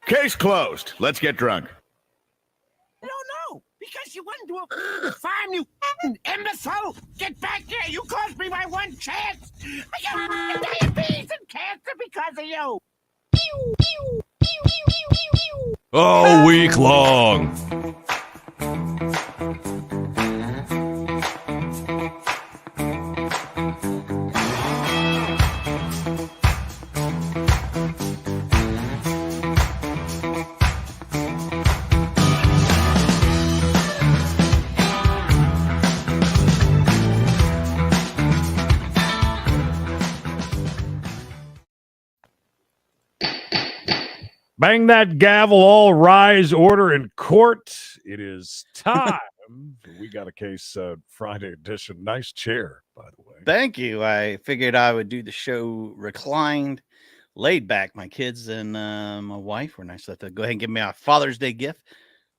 Case closed. Let's get drunk. I don't know, because you went to a farm, you imbecile! Get back here! You cost me my one chance! I got diabetes and cancer because of you! All week long. Bang that gavel, all rise, order in court. It is time. We got a case Friday edition. Nice chair, by the way. Thank you. I figured I would do the show reclined, laid back. My kids and my wife were nice enough to go ahead and give me a Father's Day gift,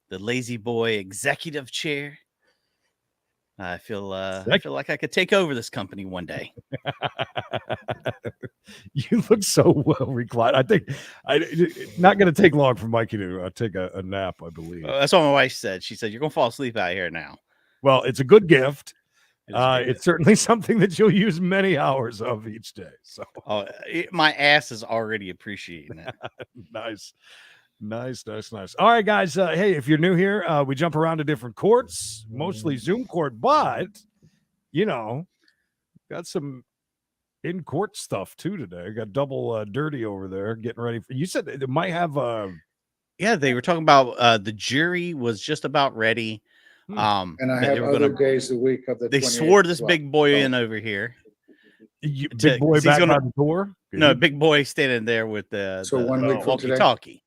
the Lazy Boy executive chair. I feel like I could take over this company one day. You look so well reclined. I think not going to take long for Mikey to take a nap, I believe. That's what my wife said. She said, "You're going to fall asleep out here now." Well, it's a good gift. It's certainly something that you'll use many hours of each day. So, my ass is already appreciating it. Nice. All right, guys. Hey, if you're new here, we jump around to different courts, mostly Zoom court, but got some in-court stuff too today. Got double dirty over there getting ready for. You said it might have yeah, they were talking about the jury was just about ready. And I have other days the week of the. They swore this big boy in over here. Big boy back by the door. No, big boy standing there with the 1 week from walkie-talkie.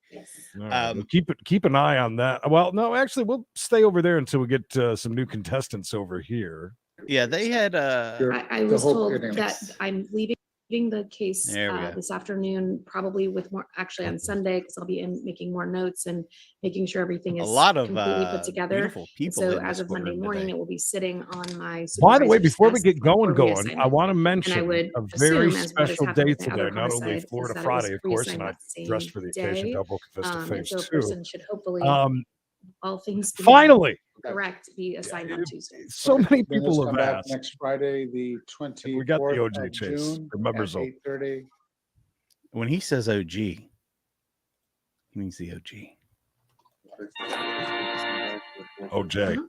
Right. Keep an eye on that. Well, no, actually, we'll stay over there until we get some new contestants over here. Yeah, they had. I was told that I'm leaving the case this afternoon, probably with more actually on Sunday, because I'll be making more notes and making sure everything is completely put together. So as of Monday morning, it will be sitting on my. By the way, before we get going, I want to mention a very special day today. Not only Florida Friday, of course, and I dressed for the occasion, double Vista Phase 2. So a person should hopefully all things finally correct be assigned on Tuesday. So many people have asked. Next Friday, the 24th. We got the OJ chase. Members at 8:30. When he says OG, he means the OG. OJ.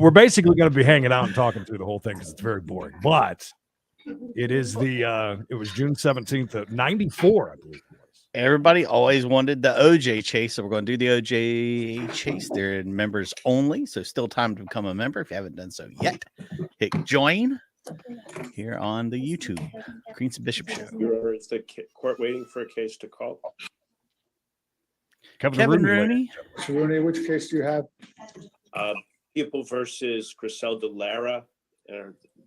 We're basically going to be hanging out and talking through the whole thing because it's very boring. But it is it was June 17th of 94, I believe. Everybody always wanted the OJ chase, so we're going to do the OJ chase. They're members only, so still time to become a member if you haven't done so yet. Hit join here on the YouTube Greens and Bishop Show. Is the court waiting for a case to call? Kevin Rooney. Mr. Rooney, which case do you have? People versus Griselda Lara.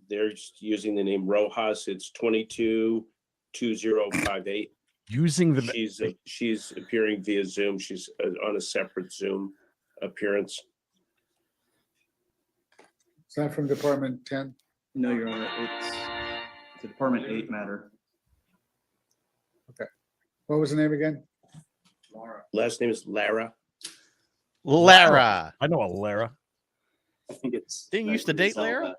They're using the name Rojas. It's 22-2058. Using the she's appearing via Zoom. She's on a separate Zoom appearance. Is that from Department 10? No, Your Honor. It's a Department 8 matter. Okay. What was the name again? Lara. Last name is Lara. Lara. I know a Lara. I think it's. Didn't you used to date Lara?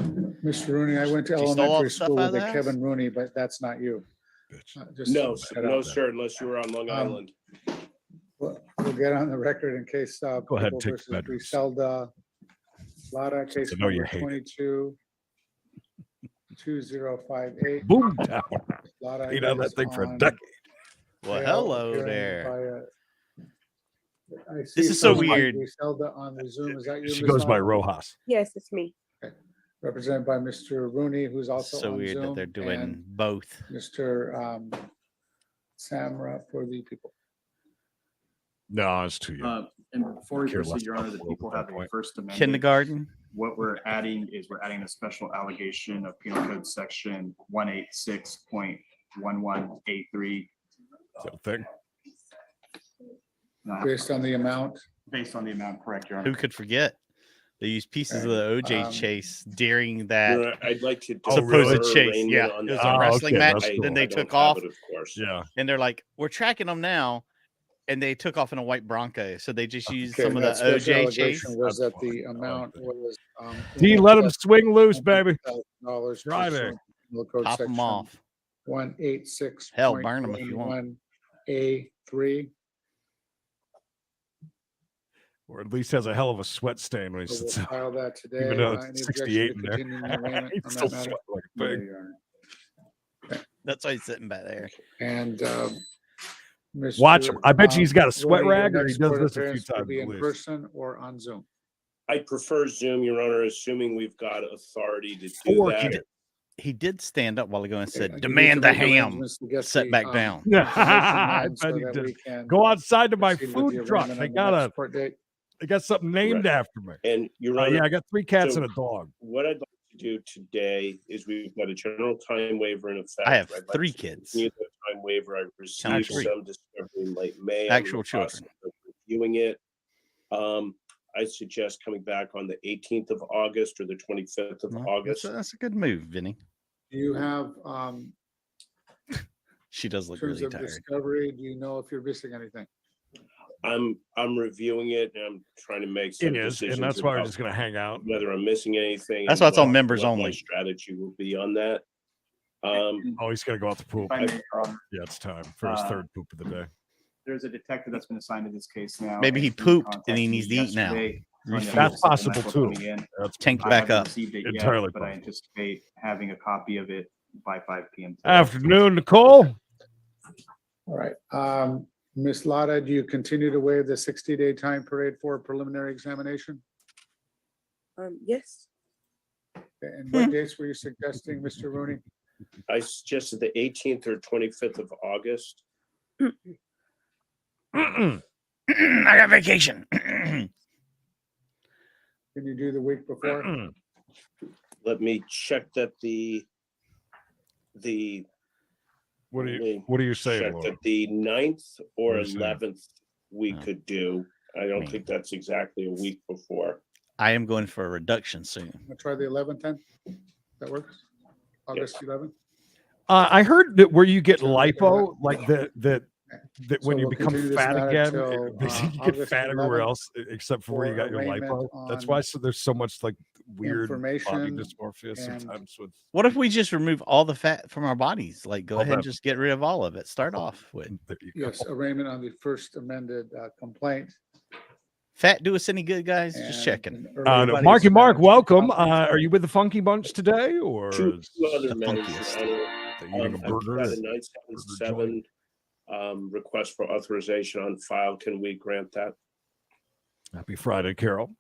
Mr. Rooney, I went to elementary school with a Kevin Rooney, but that's not you. No, sir, unless you were on Long Island. We'll get on the record in case. Go ahead, take the Griselda Lara, case number 22-2058. Boom down. Lara you know that thing for a decade. Well, hello there. This is so weird. Griselda on the Zoom. Is that you? She goes by Rojas. Yes, it's me. Okay. Represented by Mr. Rooney, who's also so on weird Zoom, that they're doing both. Mr. Samra for the people. No, it's too young. And before we proceed, Your Honor, the people have a First Amendment. Kindergarten. What we're adding is a special allegation of Penal Code Section 186.1183. Thing. Based on the amount. Based on the amount, correct, Your Honor. Who could forget? They used pieces of the OJ chase during You that know, I'd like to supposed defer chase. arraignment Yeah, on it was that. a wrestling match. that's Then cool. they I don't took have off, it, of course. Yeah. and they're like, "We're tracking them now," and they took off in a white Bronco. So they just used Okay, some of the that special OJ chase. allegation was That's that the fine. I like amount that. was. D, let him swing loose, baby. $100,000 Friday. Code Top them section off. 186. Hell, burn them if you want. A3. Or at least has a hell of a sweat stain when he So we'll sits out. file that today. Even though Any it's objection 68 to in there. continuing the arraignment He's on still that matter? sweating like a There pig. you are. That's why he's sitting back there. And Watch him. I bet you he's got a Mr. sweat Rooney, your rag, or he next does court this a few appearance will times be at in least. person or on Zoom. I prefer Zoom, Your Honor, assuming we've got authority to do Or that. He did stand up a while ago and said, You need "Demand to the make ham." arrangements to get Sit the, back down. I information so bet he that did. we can Go outside to my proceed with the food truck. arraignment They on the got next court date. they got something named Correct. after me. And Your Honor, Yeah, I got 3 cats so- and a dog. what I'd like to do today is we've got a general time waiver in effect. I have I'd like 3 to kids. continue the time waiver. I received Actually, some discovery in late May. actual I'm in the process children. of reviewing it. I suggest coming back on the 18th of August or the 25th of No, August. That's a good move, Vinny. Do you have, She does in look terms really of tired. discovery, do you know if you're missing anything? I'm reviewing it and I'm trying to make some It is, decisions. and that's why we're about just gonna hang out. whether I'm missing anything. That's and why it's on what- members what My only. strategy will be on that. Oh, he's gonna go out the pool. If I may, Your Honor, Yeah, it's time for his 3rd poop of the day. there's a detective that's been assigned to this case now. Maybe he and pooped contacted and he me needs to eat now. yesterday, telling me Refuel. that That's something possible, that's too. coming in. That's Tank I back haven't up. received it yet, Entirely but I possible. anticipate having a copy of it by 5 p.m. today. Afternoon, Nicole. All right. Ms. Lotta, do you continue to waive the 60-day time period for a preliminary examination? Yes. Okay, and what dates were you suggesting, Mr. Rooney? I suggested the 18th or 25th of August. Mm-mm. I got vacation. Can you do the week before? Mm-mm. Let me check that What do let you me What are you saying, check Laura? that the 9th or What are you saying? 11th we Oh. could do. I don't Man. think that's exactly a week before. I am going for a reduction soon. I'll try the 11th then. That works? August 11th? I heard that where you get So we can lipo, like that when So you we'll become continue this fat matter again, till, you get August fat everywhere 11th else except for where you for got your arraignment lipo. That's on why there's so much like weird body information dysmorphia and- sometimes with. What if we just remove all the fat from our bodies? Like, go All ahead and that- just get rid of all of it. Start off with There you go. Yes, arraignment on the first amended complaint. fat. Do us any good, guys? Just and checking. an No, early Marky Mark, dispatch welcome. of Are you with the Funky Bunch today, or Two is other the matters, funkiest. Your Honor. they eating a I've burger? got a or- 977 request for authorization on file. Can we grant that? Happy Friday, Carol.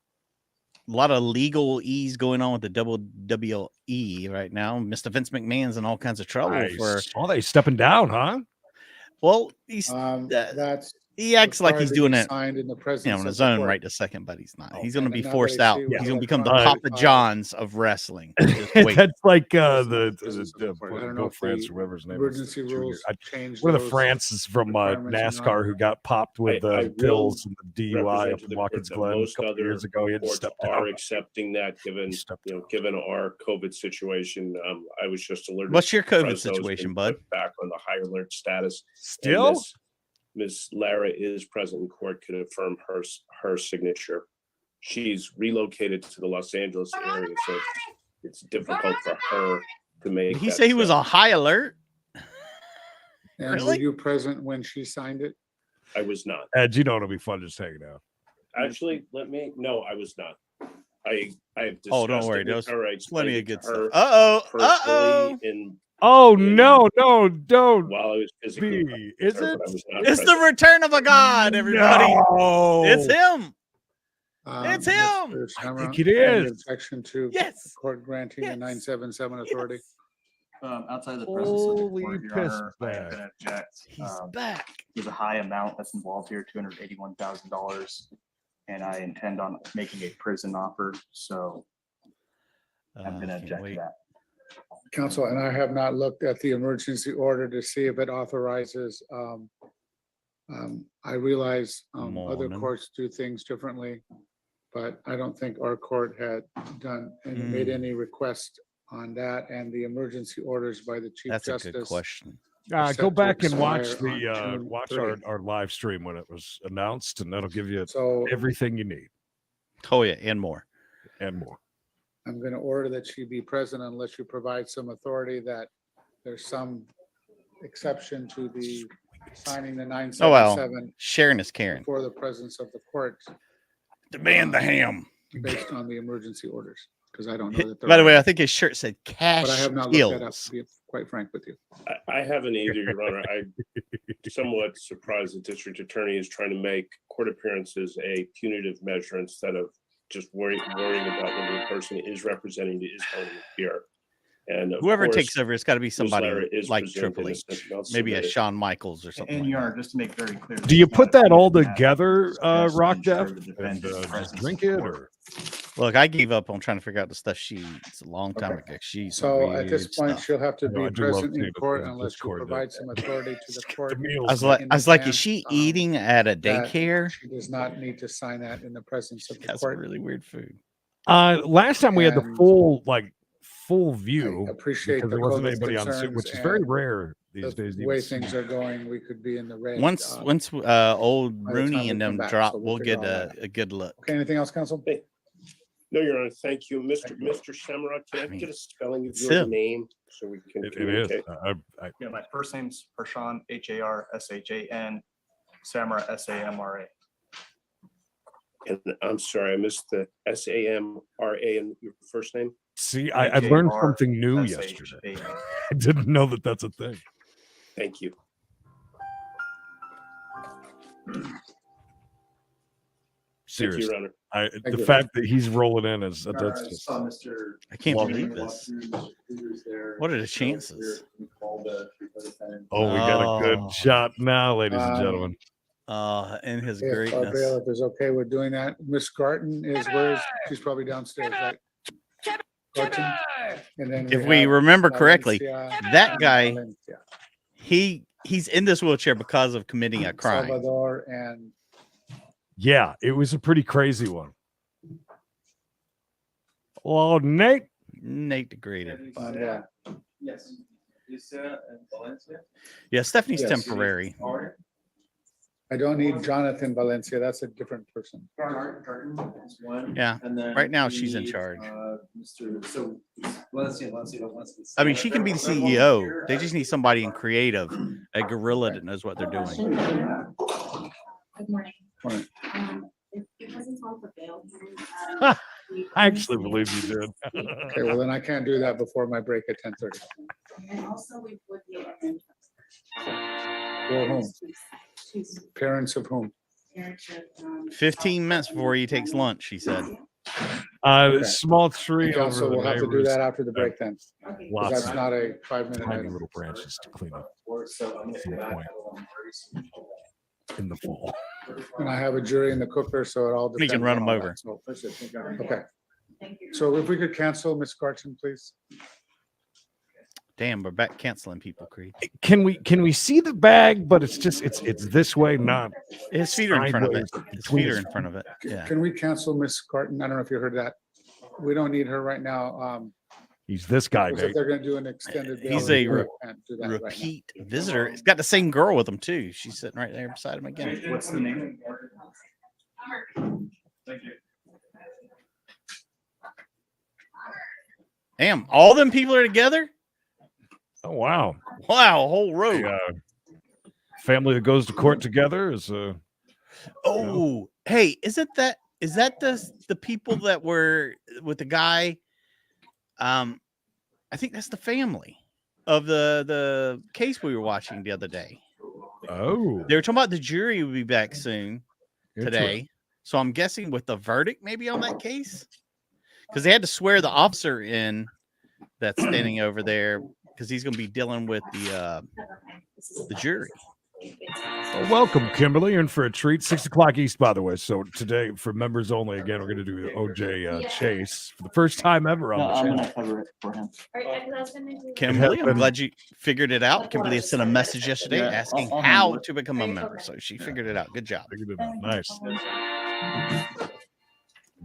A lot of legal ease going on with the WWE right now. Mr. Vince McMahon's in all kinds of trouble for. Oh, they stepping down, huh? Well, he's That's he acts like required he's to doing be it, signed in the presence on of his the own court. right this second, but he's not. Oh, He's going to and be now forced they out. see He's what going to become the electronic Papa file- Johns of wrestling. Just wait. That's like Presence of the court. I don't know Bill if France the or whatever his name emergency is. rules I- change One of the those Francis from requirements or not. NASCAR who got popped with I will pills and the DUI represent up to in the Watkins court that Glen a most couple other years ago. He had to courts step are down. accepting that given, Stepped given our COVID situation. I was just alerted. What's your COVID Fresno's been situation, bud? put back on the high alert status. And Still? Ms. Lara is present in court, could affirm her signature. She's relocated to the Los Angeles area, so it's difficult for her to make. Did he that say he was trip. on high alert? And were Really? you present when she signed it? I was not. Ed, you know it'll be fun just hanging out. Actually, no, I was not. I have discussed Oh, don't worry. it There with was her. I plenty of explained it good to her stuff. Uh-oh. personally Oh Yeah. no, don't while I was physically be. with Is her, it? but I was not It's the present. return of a god, everybody. No. It's him. It's Mr. him. I Shamrock, think it any is. Objection to Yes. court granting a Yes. 977 authority. Outside the presence of the Holy court, Your piss Honor, I am bag. going to object. He's back. There's a high amount that's involved here, $281,000, and I intend on making a prison offer, so I'm going to can't object to wait. that. Counsel, and I have not looked at the emergency order to see if it authorizes. I realize other Morning. courts do things differently, but I don't think our court had made any request on that, and the emergency orders by the Chief That's Justice. a good question. set Go to back and watch expire on June watch 3. our live stream when it was announced, and that'll give you So everything you need Oh yeah, and more. and more. I'm going to order that she be present unless you provide some authority that there's some exception to the signing the Oh well, 977 Sharon is Karen. for the presence of the court Demand the ham. based on the emergency orders, because I don't know that. By the way, I think his shirt said cash but I have not looked that up, heels. to be quite frank with you. I haven't either, Your Honor. I'm somewhat surprised the district attorney is trying to make court appearances a punitive measure instead of just worrying about whether the person is representing is going to appear. And of Whoever course, takes over, it's got to be Ms. somebody Lara is like presumed Triple H, innocent, and I'll maybe a submit it. Shawn Michaels or something. And like Your that. Honor, just to make very clear. Do you it's put not a that all punitive matter, together, it's just to Rock ensure Jeff, the and defendant's presence drink in it, court. or Look, I gave up on trying to figure out the stuff she eats a long time Okay. ago. She's So at this point, she'll have to I know, I be do love present in seeing it court in unless you Discord that- provide some authority to the court. meals. I was like, in is advance, she eating at a that daycare? She does not need to sign that in the presence of the That's court. really weird food. Last time we had the And full view I appreciate because the there wasn't COVID anybody on, concerns which is very and rare these days. the way things are going, we could be in the red. Once old by the time Rooney we and come them back, drop, so we'll figure get all that a good look. Okay, anything else, counsel? No, Your Honor, thank you. Mr. Shamrock, can I mean, get a spelling of it's your him. name so we can It is. communicate? Yeah, my first name's Harshan, Harshan, Samara, Samra. And I'm sorry, I missed the Samra in your first name. See, I learned something new yesterday. I didn't know that that's a thing. Thank you. Thank Seriously, you, Your Honor. the you. fact that he's rolling in is that's just I can't Love believe this. What are the chances? oh, we got a good Oh. shot now, ladies and gentlemen. In his If our greatness. bailiff is okay with doing that, Miss Garten is she's probably downstairs, right? Garten? And then If we have remember correctly, Valencia that and guy, Valencia. he's in this wheelchair because of committing a crime. Salvador and Yeah, it was a pretty crazy one. Well, Nate, Nate degraded. yeah. Yes. Lisa and Valencia. Yeah, Stephanie's Yes. temporary. I don't need Jonathan Valencia. That's a different person. Garten is one. Yeah, And then right now we she's in need, charge. So Valencia. I mean, she can be the CEO. They just need somebody in creative, a gorilla that knows what they're doing. Good morning. Morning. If it wasn't on for bail. I actually believe you did. Okay, well then I can't do that before my break at 10:30. And also we would be able to. Go home. Parents of whom? 15 minutes before he takes lunch, she said. Okay. Small tree Yeah, over so the we'll have to do neighbors. that after the break then. 'Cause Lots That's of not a 5-minute tiny item. little branches to clean up So I'm to the point in the fall. And I have a jury in the cooker, so it all We depends. can run on them all over. that. So, okay, so if we could cancel Miss Garten, please. Damn, we're back canceling people, Creed. Can we see the bag? But it's just it's this way, not His feet are in front of it. sideways His between feet are his in front of it. Yeah. Can we cancel Miss Garten? I don't know if you heard that. We don't need her right now. He's this guy, Because if Nate. they're gonna do an extended. bail, He's we a can't do that right now. Repeat visitor. He's got the same girl with him too. She's sitting right there beside him again. What's the name? Thank you. Damn, all them people are together? Oh wow. Wow, a whole row. The, family that goes to court together is Oh, hey, is that the people that were with the guy? I think that's the family of the case we were watching the other day. oh They were talking about the jury will be back soon today. So I'm guessing with the verdict maybe on that case. Because they had to swear the officer in that's standing over there because he's gonna be dealing with the jury. Well, welcome, Kimberly. You're in for a treat. 6 o'clock East, by the way. So today, for members only, again, we're going to do OJ Chase for the first time ever on No, the I'm channel. gonna cover it for him. Kimberly, I'm been- glad you figured it out. Kimberly had sent a message yesterday Yeah, asking I'll how handle it. to become a member. So she figured it out. Good job. Figured it out. Nice.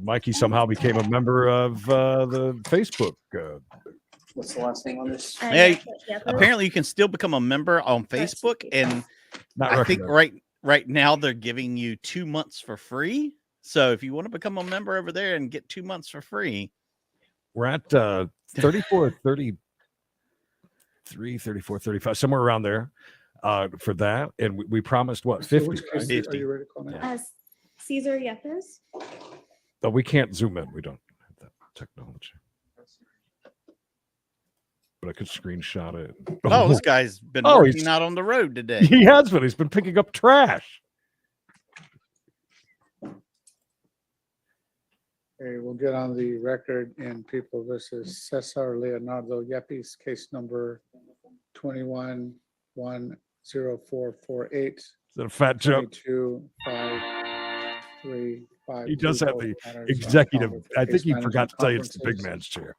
Mikey somehow became a member of the Facebook. What's the last name on this? Hey, apparently you can still become a member on Facebook, and Not I think recommended. right now they're giving you 2 months for free. So if you want to become a member over there and get 2 months for free, We're at 34, 33, 34, 35, somewhere around there for that. And we promised what, 50? Which Right? case are you ready to call now? Yeah. Caesar Yepes. But we can't zoom in. We don't have that technology. But I could screenshot it. oh, this guy's been Oh, working he's- out on the road today. He has been. He's been picking up trash. Okay, we'll get on the record in People versus Cesar Leonardo Yepes, case number 21-10448. Is that a fat joke? 22-535. He does have the executive. I think he forgot to tell you it's the big man's chair.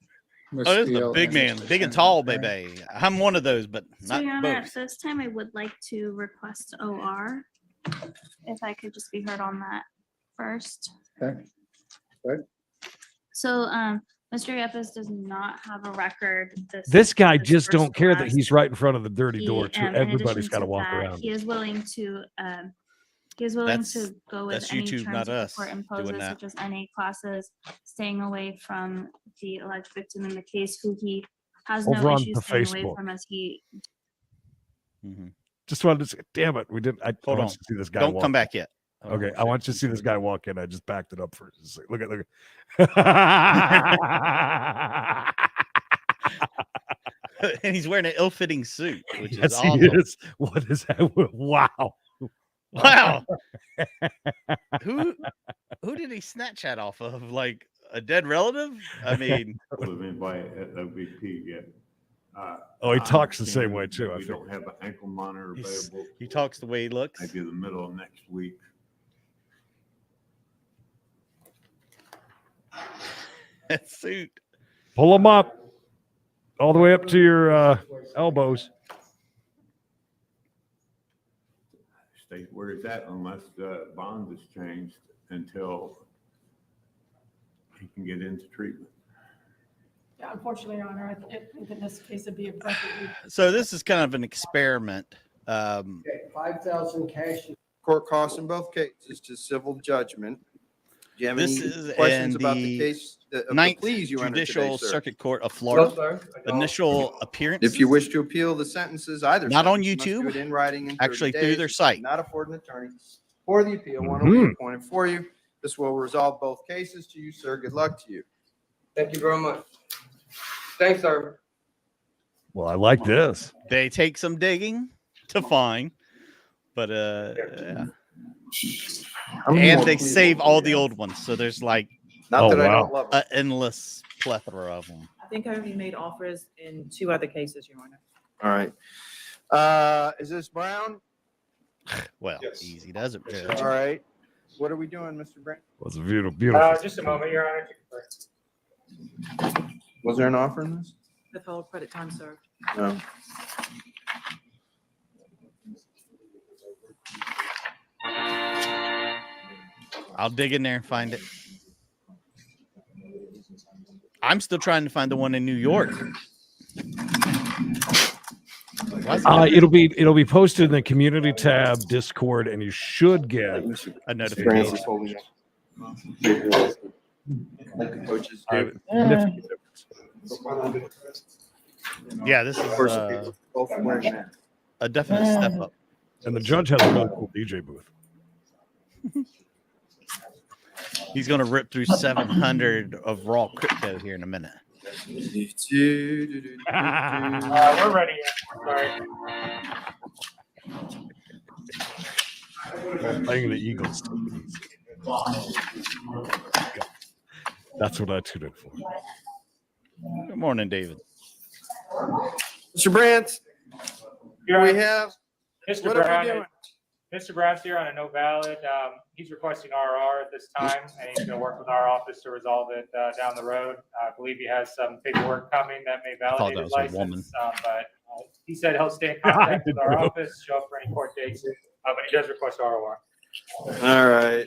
Oh, this is the big man, big and tall, baby. I'm one of those, but So not Your Honor, both. this time I would like to request OR. If I could just be heard on that first. Okay. Good. So, Mr. Yepes does not have a record. This guy this just first don't care that arrest. he's right in front of the dirty He, door too. in Everybody's addition got to to walk that, around. He is willing to That's- to go with that's any YouTube, terms not that the us court doing imposes, that. such as NA classes, staying away from the alleged victim in the case, who he has Over no on issues the staying away Facebook. from, as he Mhm. Just wanted to say, damn it, we didn't. I Hold want on. you to see this guy. Don't walk come in. back yet. Okay, I want you to see this guy walk in. I just backed it up for a second. Look at And he's wearing an ill-fitting suit, which is yes, awesome. he is. What is that? Wow. Wow. who did he snatch that off of? Like a dead relative? I mean, With anybody at OVP yet. Oh, he I talks the same understand way, too, that I We think. don't have an ankle monitor He's- available. he talks the way he looks. Maybe the middle of next week. That suit. Pull him up all the way up to your elbows. Stay where it's at unless the bond is changed until he can get into treatment. Yeah, unfortunately, Your Honor, I think in this case it'd be appropriate. So this is kind of an experiment. Okay, 5,000 cash. Court costs in both cases to civil judgment. Do you have This any is questions in about the the case of the Ninth pleas you entered Judicial today, sir? Circuit Court of No, Florida. sir. Initial appearance. If you wish to appeal the sentences, either Not on sentence, you must do YouTube, it in writing in 30 actually through days. their You site. Not afford an attorney for the appeal. One will be appointed for you. This will resolve both cases to you, sir. Good luck to you. Thank you very much. Thanks, sir. Well, I like this. They take some digging to find, but yeah. And they save all the old ones, so there's like Not that I don't love an endless plethora of them. I think I already made offers in 2 other cases, Your Honor. All right. Is this Brown? Well, easy does it, Judge. All right. What are we doing, Mr. Brown? Was a beautiful. Just a moment, Your Honor. Was there an offer in this? The fellow credit time served. No. I'll dig in there and find it. I'm still trying to find the one in New York. It'll be posted in the community tab Discord, and you should get a notification. Coaches. Yeah, this is a definite step up. And the judge has a really cool DJ booth. He's going to rip through 700 of raw crypto here in a minute. We're ready. Sorry. Playing the Eagles. That's what I tuned in for. Good morning, David. Mr. Brandt, we have. Mr. What are we Brown, doing? Mr. Brown's here on a no valid. He's requesting RR at this time, and he's going to work with our office to resolve it down the road. I believe he has some paperwork coming that may validate his that was a woman. license, but he said he'll stay in contact with our office, show up for any court dates, but he does request ROR. All right.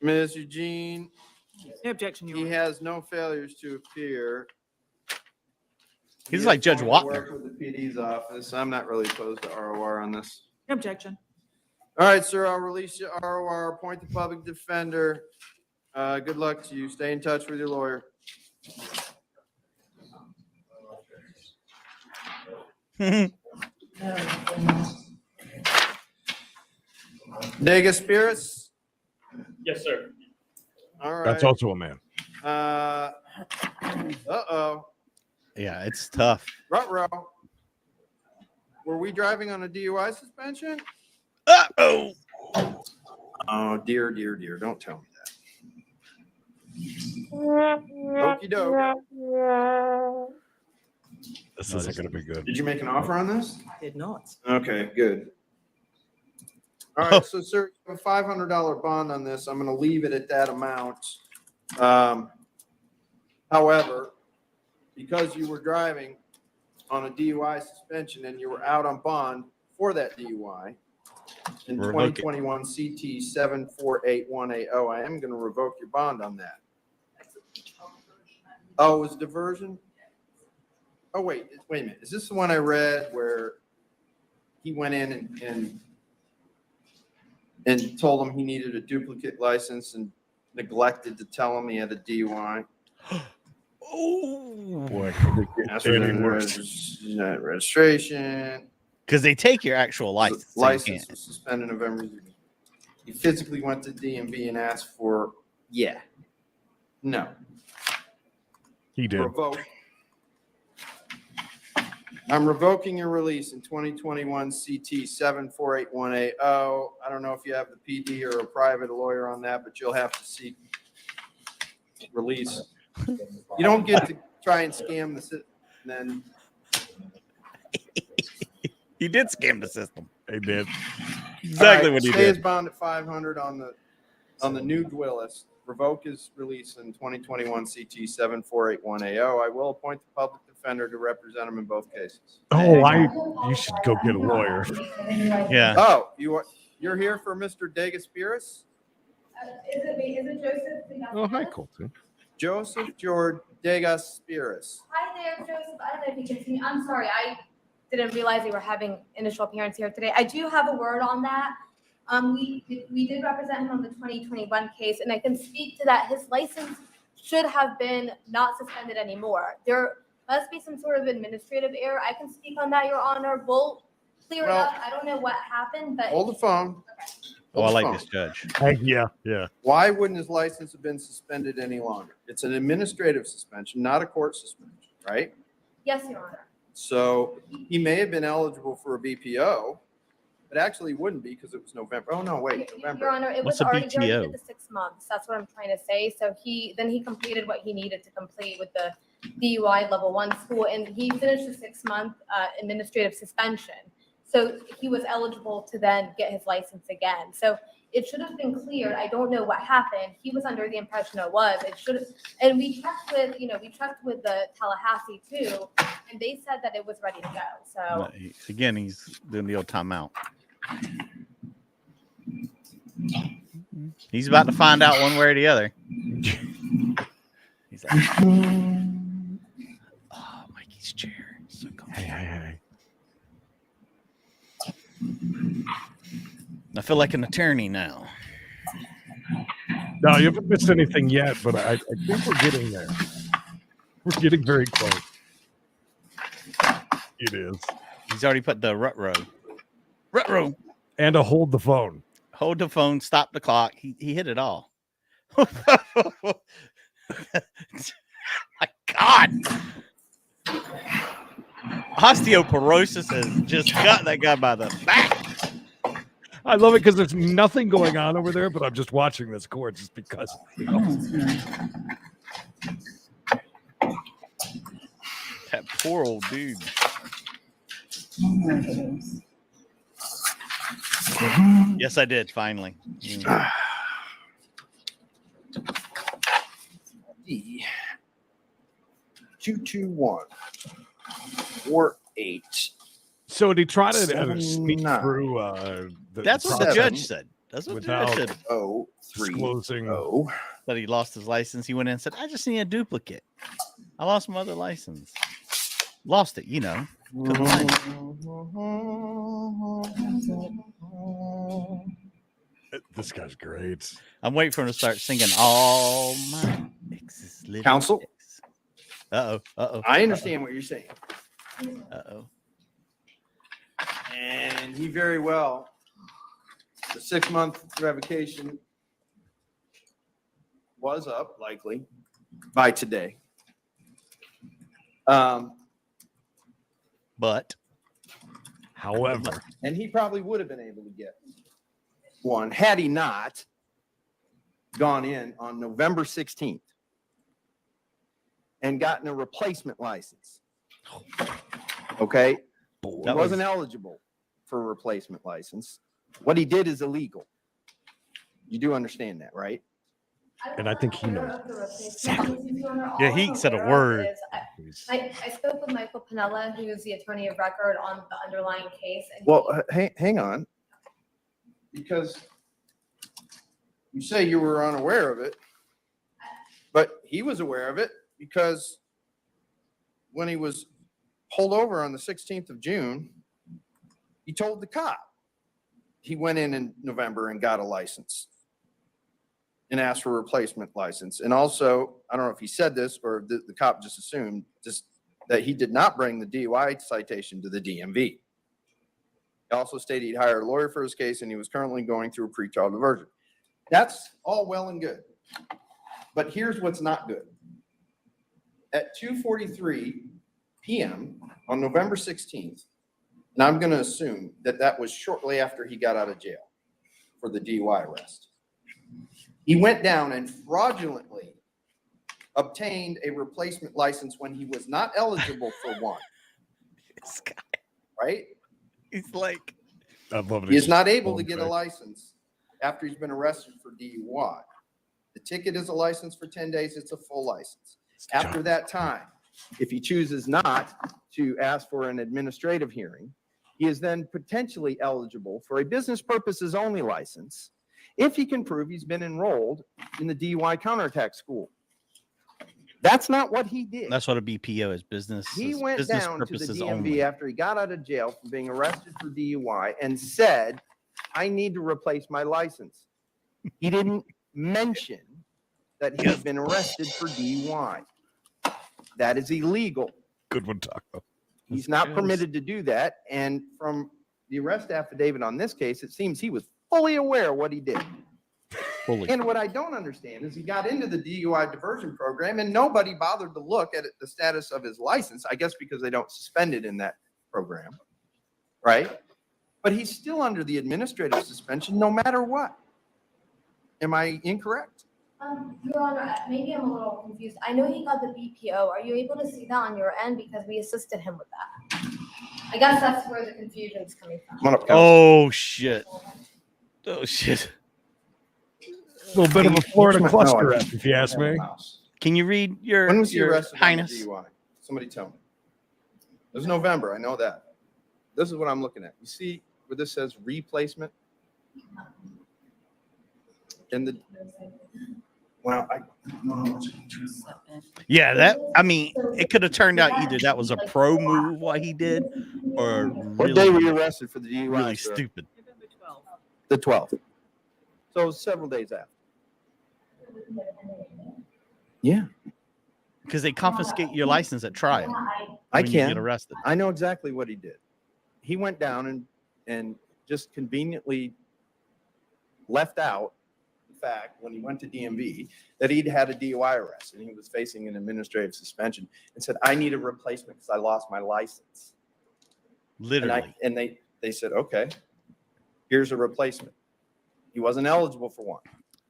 Ms. Eugene No objection, Your He Honor. has no failures to appear. He's He like is Judge going to Wapner. work with the PD's office. I'm not really opposed to ROR on this. No objection. All right, sir, I'll release you ROR, appoint the public defender. Good luck to you. Stay in touch with your lawyer. Dega Spirits? Yes, sir. All right. That's also a man. Uh-oh. Yeah, it's tough. Ruh-roh. Were we driving on a DUI suspension? Uh-oh. Oh, dear, dear, dear. Don't tell me that. Okey doke. This isn't going to be good. Did you make an offer on this? I did not. Okay, good. All right, so sir, you have a $500 bond on this. I'm going to leave it at that amount. However, because you were driving on a DUI suspension and you were out on bond for that DUI in Revoke it. 2021 CT 748180, I am going to revoke your bond on that. Oh, it was diversion? Oh, wait a minute. Is this the one I read where he went in and told him he needed a duplicate license and neglected to tell him he had a DUI? Oh, boy. That's registration. Because they take your actual license. so you License can't. was suspended November. He physically went to DMV and asked for, no. He did. Revoke. I'm revoking your release in 2021 CT 748180. I don't know if you have the PD or a private lawyer on that, but you'll have to seek release. You don't get to try and scam the system. Then He did scam the system. He did. Exactly what he stay his did. bond at 500 on the new Dwillis. Revoke his release in 2021 CT 748180. I will appoint the public defender to represent him in both cases. Oh, you should go get a lawyer. Yeah. Oh, you're here for Mr. Degaspiris? Is it Joseph? Oh, hi, Colton. Joseph George Degaspiris. Hi there, Joseph. I don't know if you can see me. I'm sorry. I didn't realize they were having initial appearance here today. I do have a word on that. We did represent him on the 2021 case, and I can speak to that. His license should have been not suspended anymore. There must be some sort of administrative error. I can speak on that, Your Honor. We'll clear it up. I don't know what happened, but Hold the phone. Oh, I Hold the like phone. this judge. Yeah. Why wouldn't his license have been suspended any longer? It's an administrative suspension, not a court suspension, right? yes, Your Honor. So he may have been eligible for a BPO, but actually he wouldn't be because it was November. Oh, no, wait, Your November. Honor, it What's was a already he already BTO? did the 6 months. That's what I'm trying to say. So he completed what he needed to complete with the DUI level 1 school, and he finished the 6-month administrative suspension. So he was eligible to then get his license again. So it should have been cleared. I don't know what happened. He was under the impression it was. It should have, and we checked with the Tallahassee too, and they said that it was ready to go. So Again, he's doing the old timeout. He's about to find out one way or the other. He's like, oh, Mikey's chair. So Hey. I feel like an attorney now. No, you haven't missed anything yet, but I think we're getting there. We're getting very close. It is. He's already put the rut row. And to hold the phone. Hold the phone, stop the clock. He hit it all. My God. Osteoporosis has just got that guy by the back. I love it because there's nothing going on over there, but I'm just watching this court just because. That poor old dude. Yes, I did, finally. 221 48. So did he try to sneak 79. through? That's what the judge said. That's what the judge said. Oh, 3 disclosing. that he lost his license. He went in and said, I just need a duplicate. I lost my other license. Lost it, you know. Couldn't find it. This guy's great. I'm waiting for him to start singing all my exes live in Counsel? Texas. Uh-oh. I understand what you're saying. Uh-oh. And he very well, the 6-month revocation was up likely by today. But, however, and he probably would have been able to get one had he not gone in on November 16th and gotten a replacement license. Okay. He wasn't eligible for a replacement license. What he did is illegal. You do understand that, right? And I think he knows. Yeah, he said a word. I spoke with Michael Pinella, who is the attorney of record on the underlying case. And Well, hang on. Because you say you were unaware of it, but he was aware of it because when he was pulled over on the 16th of June, he told the cop he went in November and got a license and asked for a replacement license. And also, I don't know if he said this or the cop just assumed just that he did not bring the DUI citation to the DMV. He also stated he'd hired a lawyer for his case and he was currently going through a pretrial diversion. That's all well and good. But here's what's not good. At 2:43 p.m. on November 16th, and I'm going to assume that that was shortly after he got out of jail for the DUI arrest, he went down and fraudulently obtained a replacement license when he was not eligible for one. This guy. Right? He's like, he is not able to get a license after he's been arrested for DUI. The ticket is a license for 10 days. It's a full license. After that time, if he chooses not to ask for an administrative hearing, he is then potentially eligible for a business purposes only license if he can prove he's been enrolled in the DUI counterattack school. That's not what he did. That's what a BPO is, business. He went business down to the purposes DMV only. after he got out of jail from being arrested for DUI and said, I need to replace my license. He didn't mention that he had been arrested for DUI. That is illegal. Good one, Taco. He's not permitted to do that. And from the arrest affidavit on this case, it seems he was fully aware of what he did. Fully. And what I don't understand is he got into the DUI diversion program and nobody bothered to look at the status of his license, I guess because they don't suspend it in that program, right? But he's still under the administrative suspension no matter what. Am I incorrect? Your Honor, maybe I'm a little confused. I know he got the BPO. Are you able to see that on your end? Because we assisted him with that. I guess that's where the confusion is coming from. Oh, shit. Oh, shit. A little bit of a Florida cluster F, if you ask me. Can you read your, When was he your arrested highness? on the DUI? Somebody tell me. It was November. I know that. This is what I'm looking at. You see where this says replacement? And the, well, I don't know how much. Yeah, that, I mean, it could have turned out either that was a pro move what he did or What day were you arrested for the DUI? really sir? stupid. The 12th. So it was several days after. Yeah. Because they confiscate your license at trial. I when you can. get arrested. I know exactly what he did. He went down and just conveniently left out the fact when he went to DMV that he'd had a DUI arrest and he was facing an administrative suspension and said, I need a replacement because I lost my license. Literally. And they said, okay, here's a replacement. He wasn't eligible for one.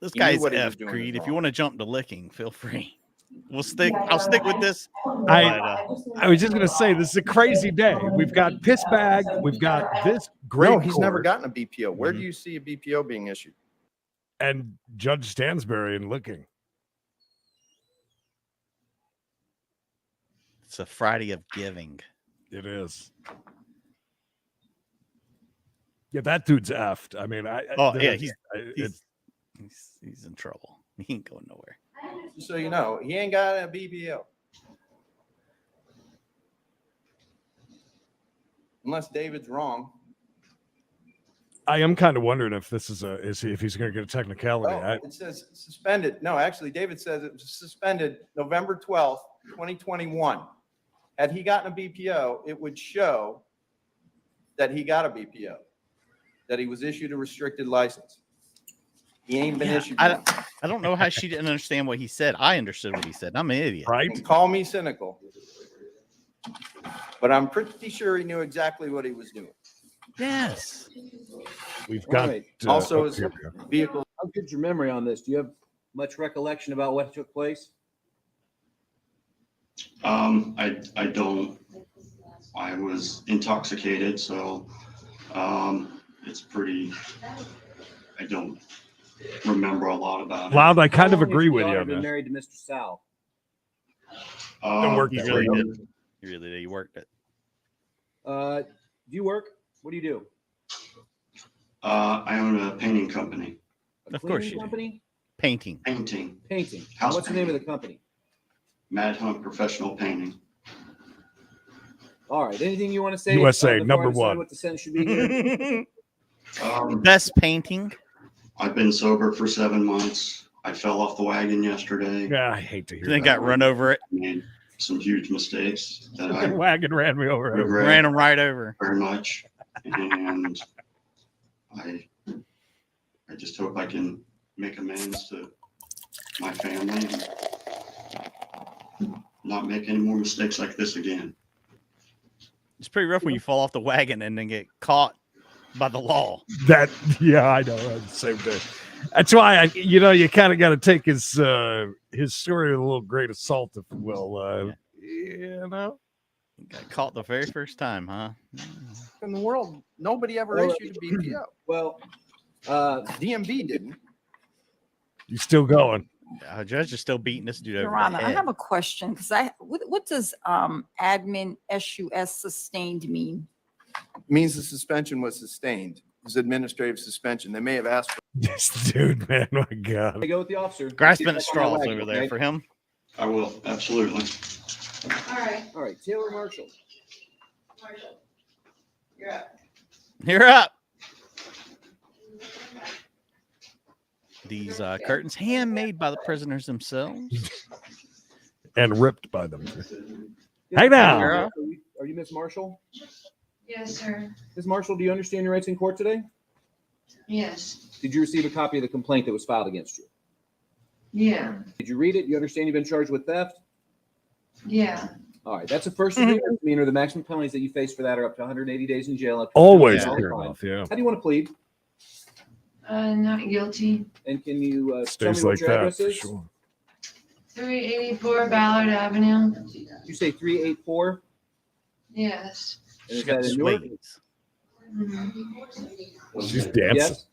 This He knew guy's what he was F, doing Creed. was If you wrong. want to jump to licking, feel free. I'll stick with this. I was just gonna say this is a crazy day. We've got piss bag. We've got this great. No, he's never court, gotten a BPO. Where do you see a BPO being issued? and Judge Stansbury and Licking. It's a Friday of giving. It is. Yeah, that dude's effed. I mean, He's in trouble. He ain't going nowhere. Just so you know, he ain't got a BBL. Unless David's wrong. I am kind of wondering if this is if he's going to get a technicality. Oh, it says suspended. No, actually, David says it was suspended November 12th, 2021. Had he gotten a BPO, it would show that he got a BPO, that he was issued a restricted license. He ain't been issued. I don't know how she didn't understand what he said. I understood what he said. I'm an idiot. Right? Call me cynical. But I'm pretty sure he knew exactly what he was doing. Yes. We've got also his vehicle. How good's your memory on this? Do you have much recollection about what took place? I don't. I was intoxicated, so it's pretty. I don't remember a lot about it. Loud. I kind of agree with you on Been that. married to Mr. Sal. Don't work He that really way. did. He really did. He worked it. Do you work? What do you do? I own a painting company. A Of course cleaning you do. company? Painting. Painting. Painting. House What's the name of the painting. company? Mad Hunt Professional Painting. All right. Anything you want to say? USA, before I number decide one. What the sentence should be here? Best painting. I've been sober for 7 months. I fell off the wagon yesterday. Yeah, I hate to hear Then that. got run over it. Made some huge mistakes that I The wagon ran me over. regret Ran him right over. very much. And I just hope I can make amends to my family and not make any more mistakes like this again. It's pretty rough when you fall off the wagon and then get caught by the law. Yeah, I know. I'm the same thing. That's why you kind of got to take his story with a little grain of salt, if you will. Got caught the very first time, huh? In the world, nobody ever Well, issued a BPO. Well, DMV didn't. You still going? Our judge is still beating this dude over Your Honor, the I head. have a question because what does admin SUS sustained mean? Means the suspension was sustained. It was administrative suspension. They may have asked for. This dude, man, my God. I go with the officer. Grasping Keep at up on that straws wagon, over there okay? for him. I will, absolutely. All right. All right. Taylor Marshall. You're up. You're up. These curtains handmade by the prisoners themselves. And ripped by them. Hey now. Are you Miss Marshall? Yes, sir. Ms. Marshall, do you understand your rights in court today? Yes. Did you receive a copy of the complaint that was filed against you? Yeah. Did you read it? You understand you've been charged with theft? Yeah. All right. That's a first degree misdemeanor. The maximum penalties that you face for that are up to 180 days in jail. up to Always $1,000 fair fine. enough, yeah. How do you want to plead? Not guilty. And can you tell me Stays what like your that, address for is? sure. 384 Ballard Avenue. You say 384? Yes. And is She got that the in Newark? swings. She's dancing. Yes.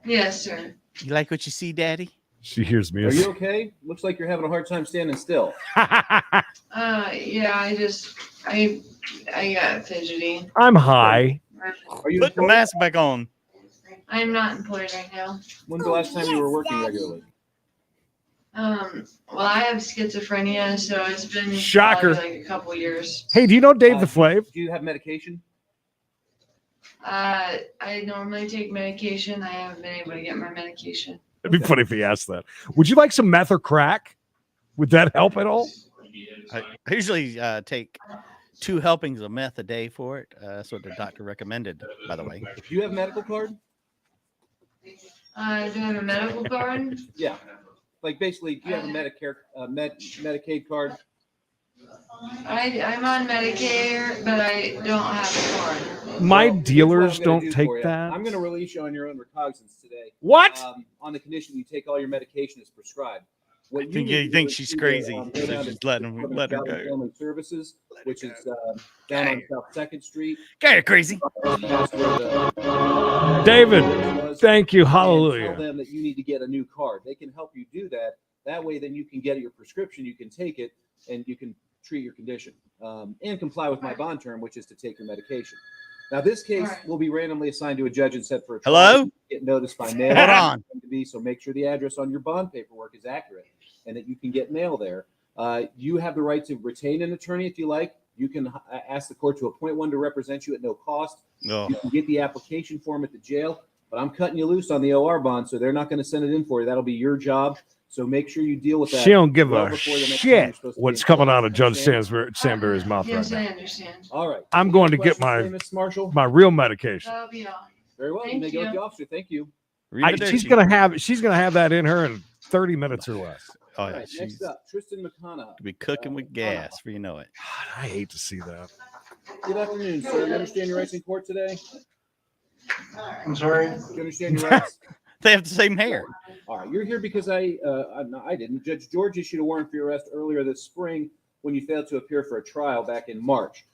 Yes, sir. You like what you see, Daddy? She hears me. Are you okay? Looks like you're having a hard time standing still. Yeah, I got fidgety. I'm high. Are you Put the employed? mask back on. I'm not employed right now. When's the last time you were working regularly? Well, I have schizophrenia, so it's been Shocker. probably like a couple years. Hey, do you know Dave the Flav? Do you have medication? I normally take medication. I haven't been able to get my medication. It'd be funny if he asked that. Would you like some meth or crack? Would that help at all? I usually take 2 helpings of meth a day for it. That's what the doctor recommended, by the way. Do you have a medical card? Do I have a medical card? Yeah. Like basically, do you have a Medicare, Medicaid card? I'm on Medicare, but I don't have a card. My Well, here's what dealers I'm gonna don't do take for you. that. I'm going to release you on your own recognizance today. What? On the condition you take all your medication as prescribed. What You need to think do is she's to, crazy, go so down she's to letting Department her of Job and go. Family Services, which is down on South 2nd Street. Kind of crazy. That's where the- David, was. thank you. And tell Hallelujah. them that you need to get a new card. They can help you do that. That way, then you can get your prescription, you can take it, and you can treat your condition and comply with my bond term, which is to take your medication. Now, this case will be randomly assigned to a judge and set for a trial. Hello? Get noticed by mail. Hold on. So make sure the address on your bond paperwork is accurate and that you can get mail there. You have the right to retain an attorney if you like. You can ask the court to appoint one to represent you at no cost. Oh. You can get the application form at the jail, but I'm cutting you loose on the OR bond, so they're not going to send it in for you. That'll be your job. So make sure you deal with that. She don't give well a before the next time shit you're supposed to be what's in coming court. out of Judge Understand? Sandberry's mouth Yes, right I now. understand. All right. I'm Any going to get questions for my you, Ms. Marshall? my real medication. That'll be all. Very well. You Thank may go with you. the officer. Thank you. She's gonna have that in her in 30 minutes or less. Oh, All yeah, right. she's Next up, Tristan McConaughey. be cooking with gas, for you know it. God, I hate to see that. Good afternoon, sir. You understand your rights in court today? I'm sorry. You understand your rights? They have the same hair. All right, you're here because I didn't. Judge George issued a warrant for your arrest earlier this spring when you failed to appear for a trial back in March.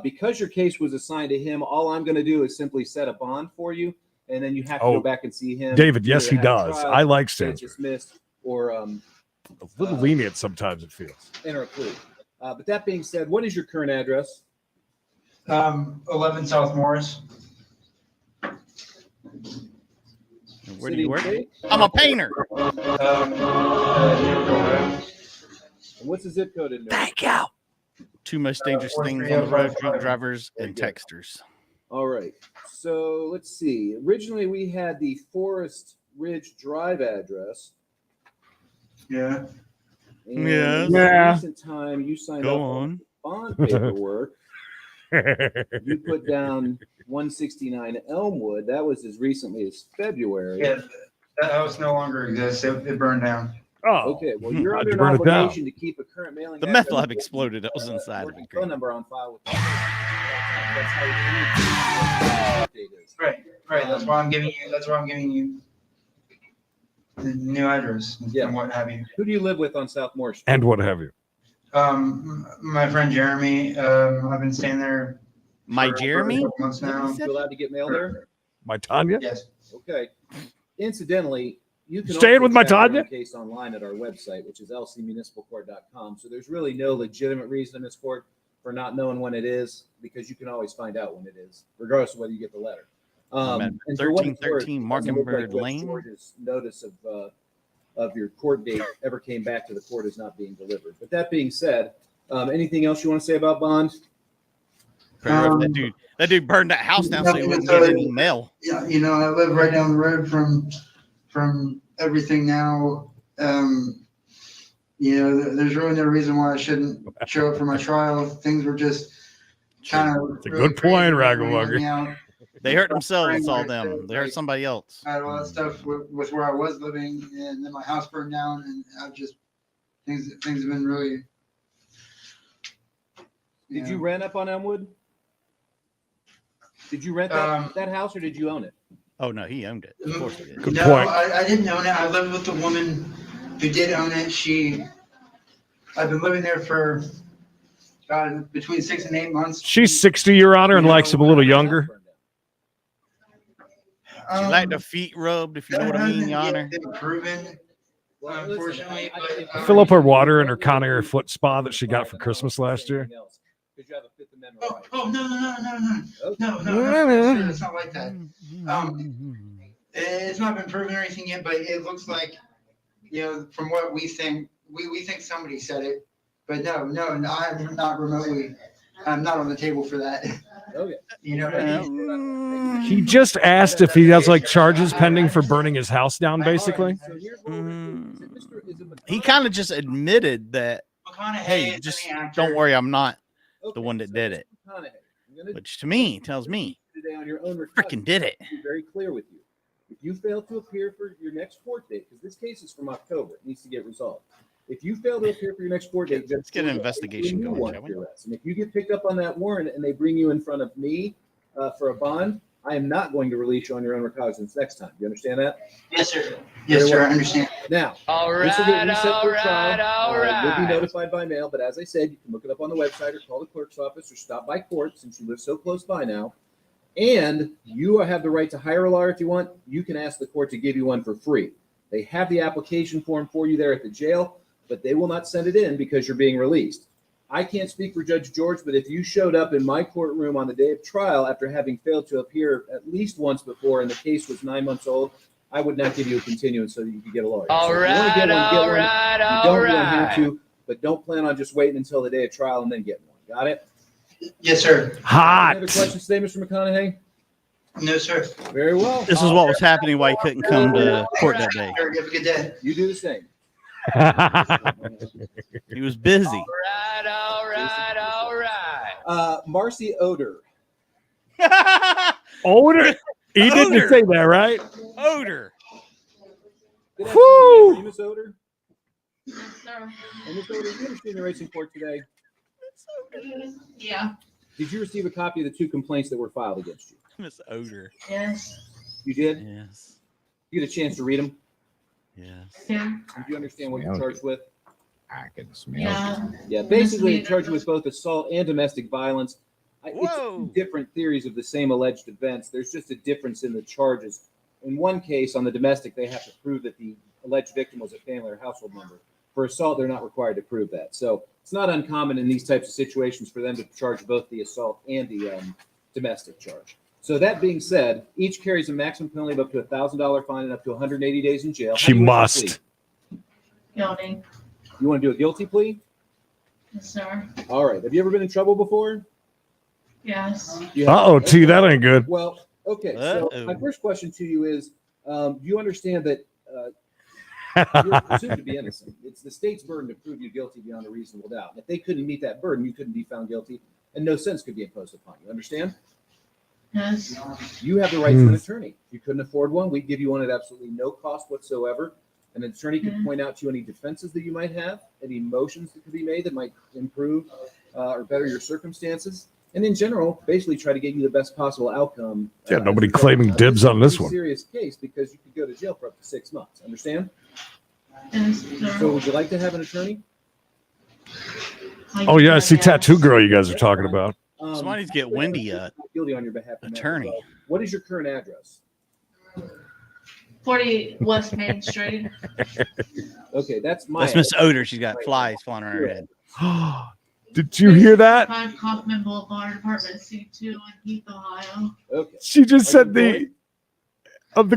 Because your case was assigned to him, all I'm going to do is simply set a bond for you, and then you have to go back and see him. David, yes, either he have a does. trial, I like get Stansbury. dismissed, or A little lenient sometimes it feels. enter a plea. But that being said, what is your current address? 11 South Morris. Where do you work? State? I'm a painter. And what's the zip code in there? Thank you. Two most dangerous things on the road: drunk drivers and texters. All right. So let's see. Originally, we had the Forest Ridge Drive address. Yeah. And Yes. in Yeah. recent time, you signed Go up on. bond paperwork. You put down 169 Elmwood. That was as recently as February. Yeah, that house no longer exists. It burned down. Oh, Okay. Well, you're how'd under you an burn it down? obligation to keep a current mailing. The meth address lab with, exploded. That was inside of working it. phone number on file with the That's how you date is. Right. That's why I'm giving you the new address and what have you. Who do you live with on South Moore Street? And what have you? My friend Jeremy. I've been staying there. My for a Jeremy? couple months now. You allowed to get mail there? My Tanya? Yes. Okay. Incidentally, you can Staying also with my track your own Tanya? case online at our website, which is lcmunicipalcourt.com. So there's really no legitimate reason in this court for not knowing when it is, because you can always find out when it is, regardless of whether you get the letter. I'm at For what it's worth, 1313 it doesn't look like Mockingbird Judge Lane. George's notice of your court date ever came back to the court as not being delivered. But that being said, anything else you want to say about bond? That dude burned that house down so he wouldn't get any mail. Yeah, I live right down the road from everything now. There's really no reason why I shouldn't show up for my trial. Things were just kind of. It's a good point, Ragamager. They hurt themselves, it's all them. They hurt somebody else. I had all that stuff with where I was living, and then my house burned down, and I've just things have been really. Did you rent up on Elmwood? Did you rent that house, or did you own it? Oh no, he owned it. Of course he did. Good No, point. I didn't own it. I lived with a woman who did own it. I've been living there for between 6 and 8 months. She's 60, Your Honor, and likes him a little younger. She like the feet rubbed, if you know what I mean, Your Honor. Been proven, unfortunately. But, Fill up her water in her Conair foot spa that she got for Christmas last year. Because you have a Fifth Amendment right. Oh no! It's not like that. It's not been proven or anything yet, but it looks like, from what we think, we think somebody said it, but no, I'm not remotely. I'm not on the table for that. Okay. You know what I mean? He just asked if he has like charges pending for burning his house down, basically. He kind of just admitted that, hey, just don't worry, I'm not the one that did it. Which to me tells me Today on your own freaking did it. Be very clear with you. If you fail to appear for your next court date, because this case is from October, it needs to get resolved. If you fail to appear for your next court date, Let's get an investigation going, shall we? And if you get picked up on that warrant and they bring you in front of me for a bond, I am not going to release you on your own recognizance next time. You understand that? Yes, sir. Yes, sir. I understand. Now, this will get reset for trial. You'll be notified by mail, but as I said, you can look it up on the website or call the clerk's office or stop by court since you live so close by now. And you have the right to hire a lawyer if you want. You can ask the court to give you one for free. They have the application form for you there at the jail, but they will not send it in because you're being released. I can't speak for Judge George, but if you showed up in my courtroom on the day of trial after having failed to appear at least once before and the case was 9 months old, I would not give you a continuance so that you could get a lawyer. All So if you right, wanna get one, get all one. right, You all don't, you don't right. have to, but don't plan on just waiting until the day of trial and then getting one. Got it? Yes, sir. Hot. Any other questions today, Mr. McConaughey? No, sir. Very well. This is what was happening why he couldn't come to court that day. Have a good day. You do the same. He was busy. All right. Marcy Oder. Odor. He didn't say that, right? Odor. Good Whew. afternoon, ma'am. Are you Miss Oder? And Miss Oder, you understand the racing court today? Yeah. Did you receive a copy of the 2 complaints that were filed against you? Miss Odor. Yes. You did? Yes. You get a chance to read them? Yes. Yeah. Do you understand what you're charged with? I can smell Yeah. Yeah, basically, you're charged with both assault and domestic violence. It's Whoa. 2 different theories of the same alleged events. There's just a difference in the charges. In one case, on the domestic, they have to prove that the alleged victim was a family or household member. For assault, they're not required to prove that. So it's not uncommon in these types of situations for them to charge both the assault and the domestic charge. So that being said, each carries a maximum penalty of up to $1,000 fine and up to 180 days in jail. How She do you wish to must. plead? Guilty. You want to do a guilty plea? Yes, sir. All right. Have you ever been in trouble before? Yes. You have? Uh-oh, T, that ain't good. Well, okay. So Uh-oh. my first question to you is, do you understand that you're presumed to be innocent? It's the state's burden to prove you guilty beyond a reasonable doubt. If they couldn't meet that burden, you couldn't be found guilty, and no sentence could be imposed upon you. Understand? Yes. You have the right to an attorney. If you couldn't afford one, we'd give you one at absolutely no cost whatsoever. An attorney could point out to you any defenses that you might have, any motions that could be made that might improve or better your circumstances. And in general, basically try to get you the best possible outcome. Yeah, nobody as a claiming result. dibs on is this a one. Serious case because you could go to jail for up to 6 months. Understand? Yes, sir. So would you like to have an attorney? Oh, yeah, I see Tattoo Girl you guys are talking about. Somebody needs to get Wendy guilty on your behalf. attorney. What is your current address? 40 West Main Street. Okay, that's my. That's Miss address. Odor. She's got flies flying around her head. Did you hear that? 5 Kaufman Boulevard, apartment C2 in Heath, Ohio. Okay. She just said the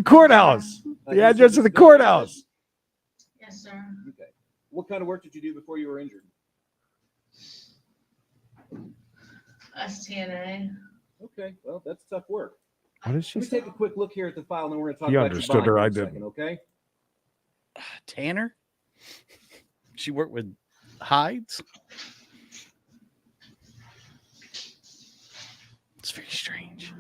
courthouse. The address of the courthouse. Yes, sir. Okay. What kind of work did you do before you were injured? STNA. Okay, well, that's tough work. What did she Let me say? take a quick look here at the file, and then we're going to talk He about understood your bond her, for I a second, didn't. okay? Tanner? She worked with hides? It's very strange.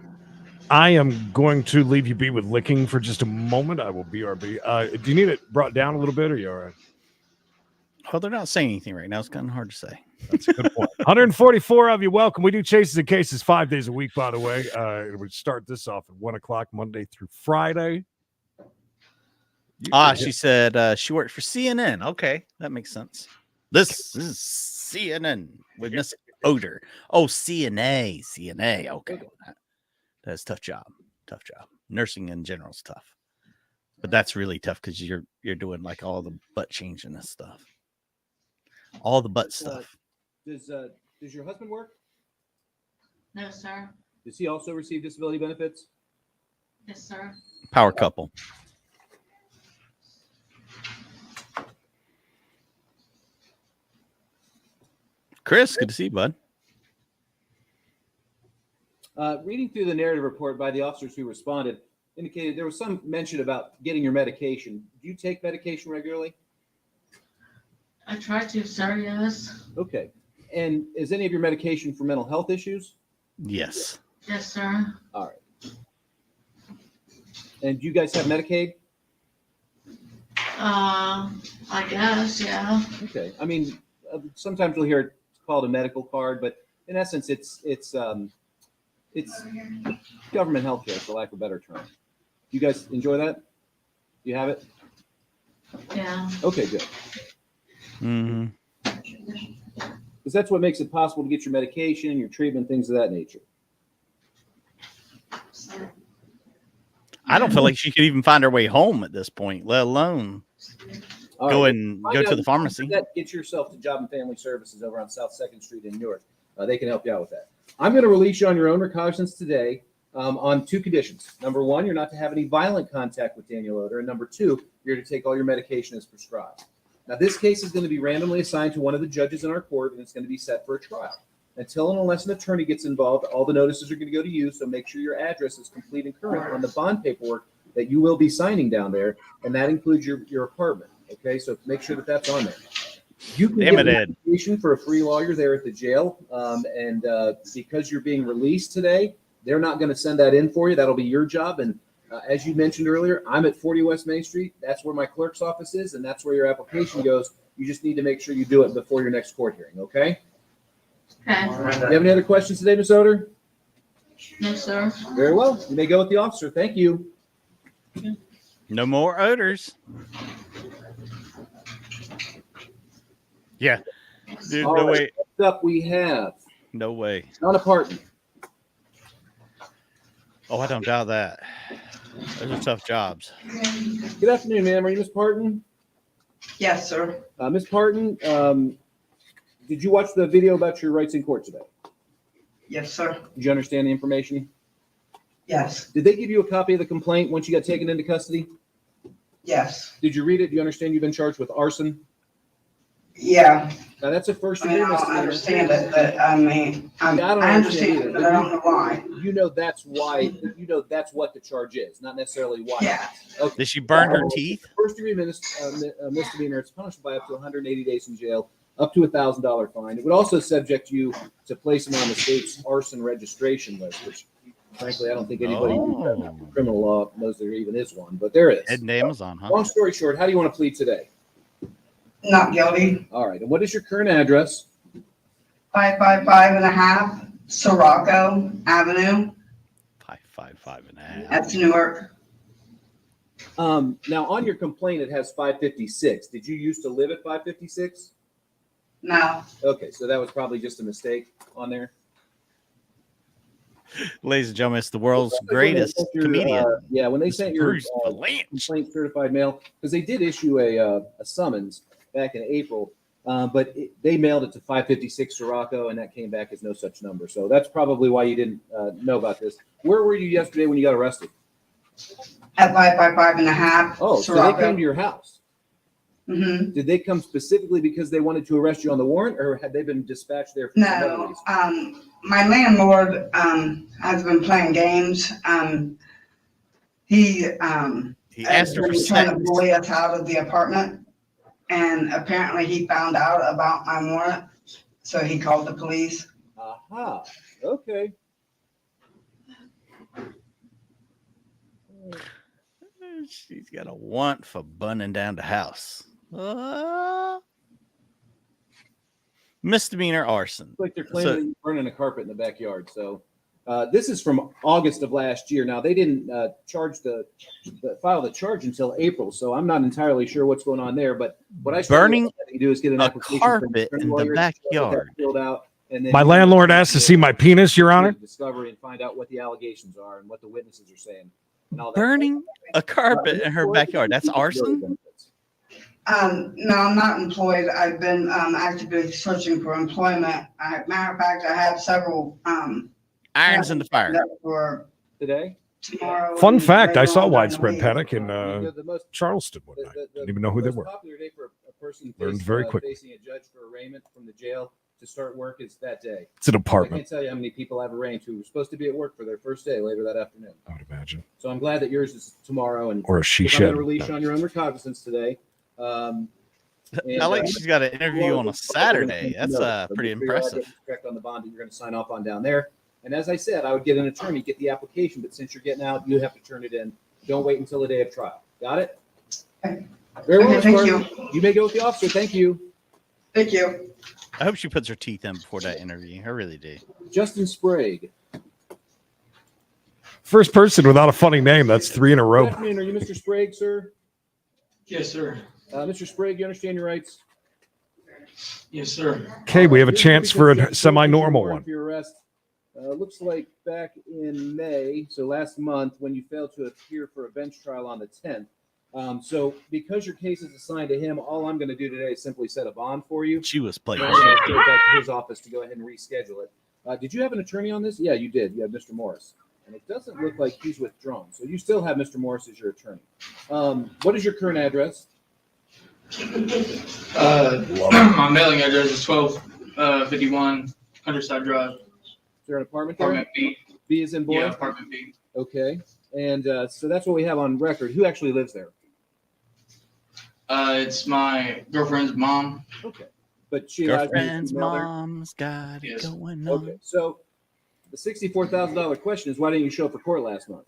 I am going to leave you be with licking for just a moment. I will BRB. Do you need it brought down a little bit, or are you all right? Well, they're not saying anything right now. It's kind of hard to say. That's a good point. 144 of you. Welcome. We do chases and cases 5 days a week, by the way. We start this off at 1 o'clock Monday through Friday. She said she worked for CNN. Okay, that makes sense. This is CNN with Miss Odor. Oh, CNA. Okay, that's a tough job. Tough job. Nursing in general is tough, but that's really tough because you're doing like all the butt changing and stuff, all the butt stuff. Does your husband work? No, sir. Does he also receive disability benefits? Yes, sir. Power couple. Chris, good to see you, bud. Reading through the narrative report by the officers who responded indicated there was some mention about getting your medication. Do you take medication regularly? I try to, sir, yes. Okay. And is any of your medication for mental health issues? Yes. Yes, sir. All right. And do you guys have Medicaid? I guess, yeah. Okay. I mean, sometimes you'll hear it's called a medical card, but in essence, it's government health care, for lack of a better term. You guys enjoy that? You have it? Yeah. Okay, good. Mm-hmm. Because that's what makes it possible to get your medication, your treatment, things of that nature. I don't feel like she could even find her way home at this point, let alone. All Go right. and Find go to out the pharmacy. Get yourself to Job and Family Services over on South 2nd Street in Newark. They can help you out with that. I'm going to release you on your own recognizance today on 2 conditions. Number 1, you're not to have any violent contact with Daniel Oder. And number 2, you're to take all your medication as prescribed. Now, this case is going to be randomly assigned to one of the judges in our court, and it's going to be set for a trial. Until and unless an attorney gets involved, all the notices are going to go to you. So make sure your address is complete and current on the bond paperwork that you will be signing down there, and that includes your apartment. Okay, so make sure that that's on there. You can get an application for a free lawyer there at the jail, and because you're being released today, they're not going to send that in for you. That'll be your job. And as you mentioned earlier, I'm at 40 West Main Street. That's where my clerk's office is, and that's where your application goes. You just need to make sure you do it before your next court hearing. Okay. Okay. Do you have any other questions today, Ms. Oder? No, sir. Very well. You may go with the officer. Thank you. No more odors. Yeah. Dude, All no right, way. Next up, we have No way. Donna Parton. Oh, I don't doubt that. Those are tough jobs. Good afternoon, ma'am. Are you Miss Parton? Yes, sir. Miss Parton, did you watch the video about your rights in court today? Yes, sir. Did you understand the information? Yes. Did they give you a copy of the complaint once you got taken into custody? Yes. Did you read it? Do you understand you've been charged with arson? Yeah. Now that's a first I mean, degree I don't misdemeanor. understand it, but I mean, I understand it, but I don't know why. You know that's why. You know that's what the charge is, not necessarily why. Yeah. Okay. Did she burn her teeth? First degree misdemeanor. It's punishable by up to 180 days in jail, up to $1,000 fine. It would also subject you to placing on the state's arson registration list, which frankly I don't think anybody in criminal law knows there even is one, but there is. Heading to Amazon, huh? Long story short, how do you want to plead today? Not guilty. All right. And what is your current address? 555.5 Sirocco Avenue. 555.5. That's Newark. Now on your complaint, it has 556. Did you used to live at 556? No. Okay, so that was probably just a mistake on there. Ladies and gentlemen, it's the world's greatest comedian. Yeah, when they sent your Bruce Valanche. complaint certified mail, because they did issue a summons back in April, but they mailed it to 556 Sirocco, and that came back as no such number. So that's probably why you didn't know about this. Where were you yesterday when you got arrested? At 555.5 Oh, so they Sirocco. came to your house. Mm-hmm. Did they come specifically because they wanted to arrest you on the warrant, or had they been dispatched there for some other No. reason? My landlord has been playing games. He asked her for been trying to sex. bully us out of the apartment, and apparently he found out about my warrant, so he called the police. Aha. Okay. She's got a want for burning down the house. Misdemeanor arson. Like they're claiming that you're burning a carpet in the backyard. So this is from August of last year. Now they didn't file the charge until April, so I'm not entirely sure what's going on there. But what I Burning you do is get an a application carpet from in the lawyer, get that backyard. filled out, and then My landlord asked to see my penis, Your Honor. discovery and find out what the allegations are and what the witnesses are saying. And all that. Burning a carpet in her backyard. That's arson? No, I'm not employed. I've been actively searching for employment. Matter of fact, I have several irons in the fire for today. Tomorrow. Fun and fact: I later saw on down the widespread week. panic in Charleston one night. Didn't even know who they were. Popular day for a person Learned very quickly. facing a judge for arraignment from the jail to start work is that day. It's an I apartment. can't tell you how many people I've arraigned who were supposed to be at work for their first day later that afternoon. I would imagine. So I'm glad that yours is tomorrow. And Or a she I'm shed. going to release you on your own recognizance today. I like she's got an interview on a Saturday. That's pretty impressive. Correct on the bond that you're going to sign off on down there. And as I said, I would get an attorney, get the application, but since you're getting out, you have to turn it in. Don't wait until the day of trial. Got it? Very well, Okay, thank Ms. you. Gordon. You may go with the officer. Thank you. Thank you. I hope she puts her teeth in before that interview. I really do. Justin Sprague. First person without a funny name. That's 3 in a Good row. afternoon. Are you Mr. Sprague, sir? Yes, sir. Mr. Sprague, you understand your rights? Yes, sir. Okay, we have a chance for a semi-normal Warrant one. For your arrest. Looks like back in May, so last month, when you failed to appear for a bench trial on the 10th, So because your case is assigned to him, all I'm going to do today is simply set a bond for you. She was playing. I'm going to go back to his office to go ahead and reschedule it. Did you have an attorney on this? Yeah, you did. You have Mr. Morris. And it doesn't look like he's withdrawn. So you still have Mr. Morris as your attorney. What is your current address? My mailing address is 1251 Countryside Drive. Is there an apartment there? Apartment B. B is in boy? Yeah, apartment B. Okay. And so that's what we have on record. Who actually lives there? It's my girlfriend's mom. Okay. But she allows you to Girlfriend's email there? mom's got it going on. Okay. So the $64,000 question is, why didn't you show up for court last month?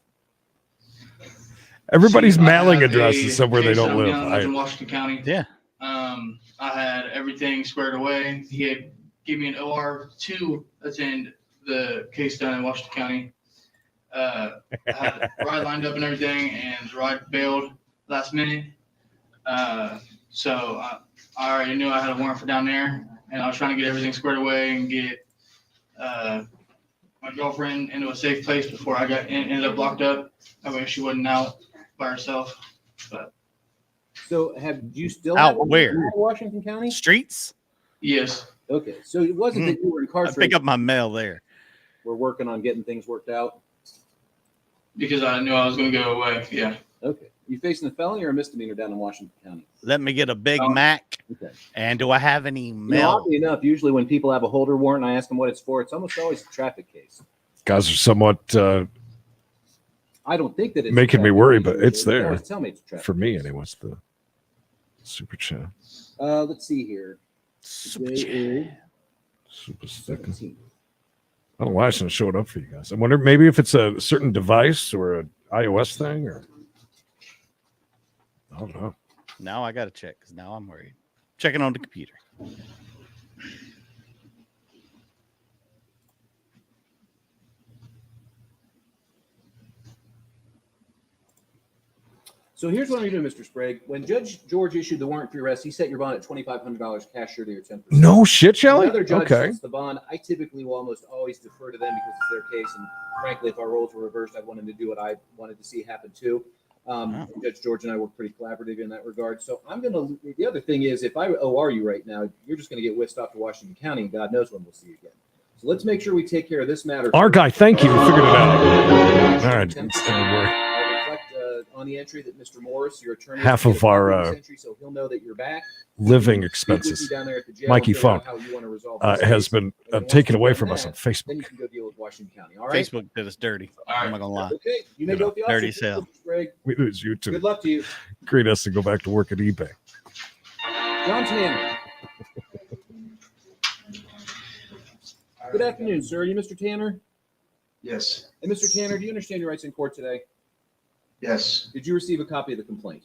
Everybody's I mailing have address a is somewhere they case don't down live. in Washington County. Yeah. I had everything squared away. He had given me an OR to attend the case down in Washington County. I had a ride lined up and everything, and the ride bailed last minute. So I already knew I had a warrant for down there, and I was trying to get everything squared away and get my girlfriend into a safe place before I ended up locked up. That way she wasn't out by herself. But So have you still Out have where? in Washington County? Streets? yes, Okay. So it wasn't that you were I incarcerated. pick up my mail there. We're working on getting things worked out. because I knew I was going to go away. Yeah. Okay. You facing a felony or a misdemeanor down in Washington County? Let me get a Big Mac. Okay. And do I have any You know, mail? oddly enough, usually when people have a holder warrant and I ask them what it's for, it's almost always a traffic case. Guys are somewhat I don't think that it's making a me traffic worry, case but usually. it's They there. always tell me it's a traffic For me, case. anyway, it's the super chat. Let's see here. Today is Super sticker. 17th. I don't know why it's not showing up for you guys. I wonder maybe if it's a certain device or an iOS thing, or I don't know. Now I got to check because now I'm worried. Checking on the computer. So here's what I'm doing, Mr. Sprague. When Judge George issued the warrant for your arrest, he set your bond at $2,500 cash sure to your 10%. No shit, Shelley? Another judge Okay. sets the bond. I typically will almost always defer to them because it's their case. And frankly, if our roles were reversed, I'd want them to do what I wanted to see happen too. Judge George and I work pretty collaborative in that regard. So I'm going to, the other thing is, if I OR you right now, you're just going to get whisked off to Washington County and God knows when we'll see you again. So let's make sure we take care of this matter. Our guy, thank you. We figured it out. All right. I'll reflect on the entry that Mr. Morris, your attorney, Half has of made a our, copy of this entry, so he'll know that you're back. living Speak with expenses. you down there at the jail, Mikey figure phone out how you want to resolve this has case. been And then once taken you've away done from us on that, Facebook. Then you can go deal with Washington County. All right. Facebook did us dirty. I'm not gonna lie. Okay. You may go with the officer. Dirty Good sale. luck, Greg. We lose YouTube. Good luck to you. Agreed us to go back to work at eBay. John Tanner. Good afternoon, sir. Are you Mr. Tanner? Yes. And Mr. Tanner, do you understand your rights in court today? Yes. Did you receive a copy of the complaint?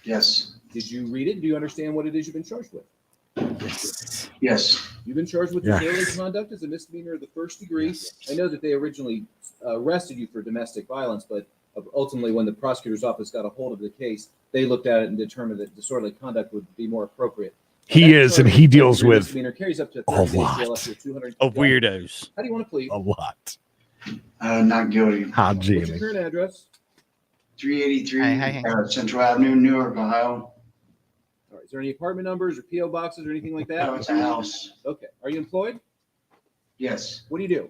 Yes. Did you read it? Do you understand what it is you've been charged with? Yes. You've been charged with Yeah. disorderly conduct as a misdemeanor of the first degree. I know that they originally arrested you for domestic violence, but ultimately, when the prosecutor's office got a hold of the case, they looked at it and determined that disorderly conduct would be more appropriate. He is, and he deals with Misdemeanor carries up to a 30 days jail, lot up to 200 of weirdos. How do you want to plead? A lot. Not guilty. How What's your Jamie? current address? 383 Central Avenue, Newark, Ohio. All right. Is there any apartment numbers or PO boxes or anything like that? No, it's a house. Okay. Are you employed? Yes. What do you do?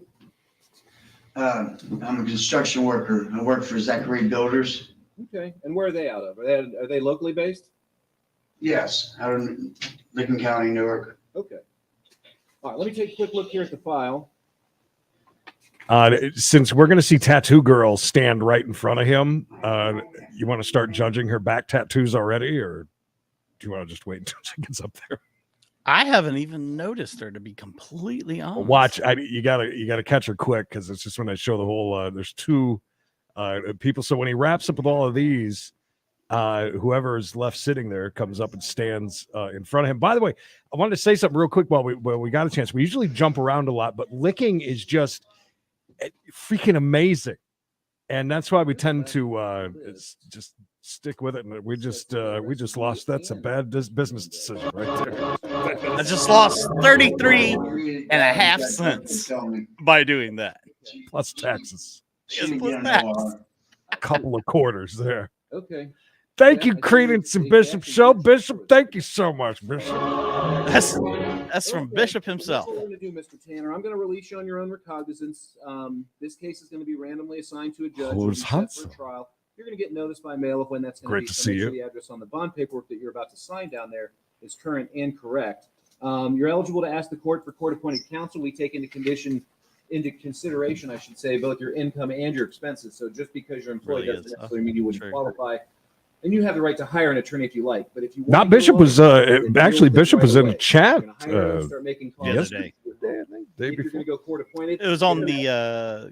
I'm a construction worker. I work for Zachary Builders. Okay. And where are they out of? Are they locally based? Yes, out in Lincoln County, Newark. Okay. All right. Let me take a quick look here at the file. Since we're going to see Tattoo Girl stand right in front of him, you want to start judging her back tattoos already, or do you want to just wait until she gets up there? I haven't even noticed her, to be completely honest. Watch, you gotta catch her quick because it's just when I show the whole. There's two people, so when he wraps up with all of these, whoever is left sitting there comes up and stands in front of him. By the way, I wanted to say something real quick while we got a chance. We usually jump around a lot, but licking is just freaking amazing, and that's why we tend to just stick with it. And we just lost. That's a bad business decision right there. I just lost 33.5 cents by doing that. Plus taxes. Yes, plus tax. A couple of quarters there. Okay. Thank you, Credence and Bishop Show. Bishop, thank you so much, Bishop. That's from Bishop himself. That's what we're going to do, Mr. Tanner. I'm going to release you on your own recognizance. This case is going to be randomly assigned to a judge. Who's Set Hudson? for trial. You're going to get notice by mail of when that's going Great to be. to So see make sure you. The address on the bond paperwork that you're about to sign down there is current and correct. You're eligible to ask the court for court-appointed counsel. We take into consideration, I should say, both your income and your expenses. So just because you're employed Really doesn't is. necessarily mean you wouldn't True. qualify. And you have the right to hire an attorney if you like. But if you want Not to go Bishop alone, was then deal actually with this Bishop right was in away. the chat. You're gonna hire and start making calls. the other day. If you're going to go court appointed, It was on the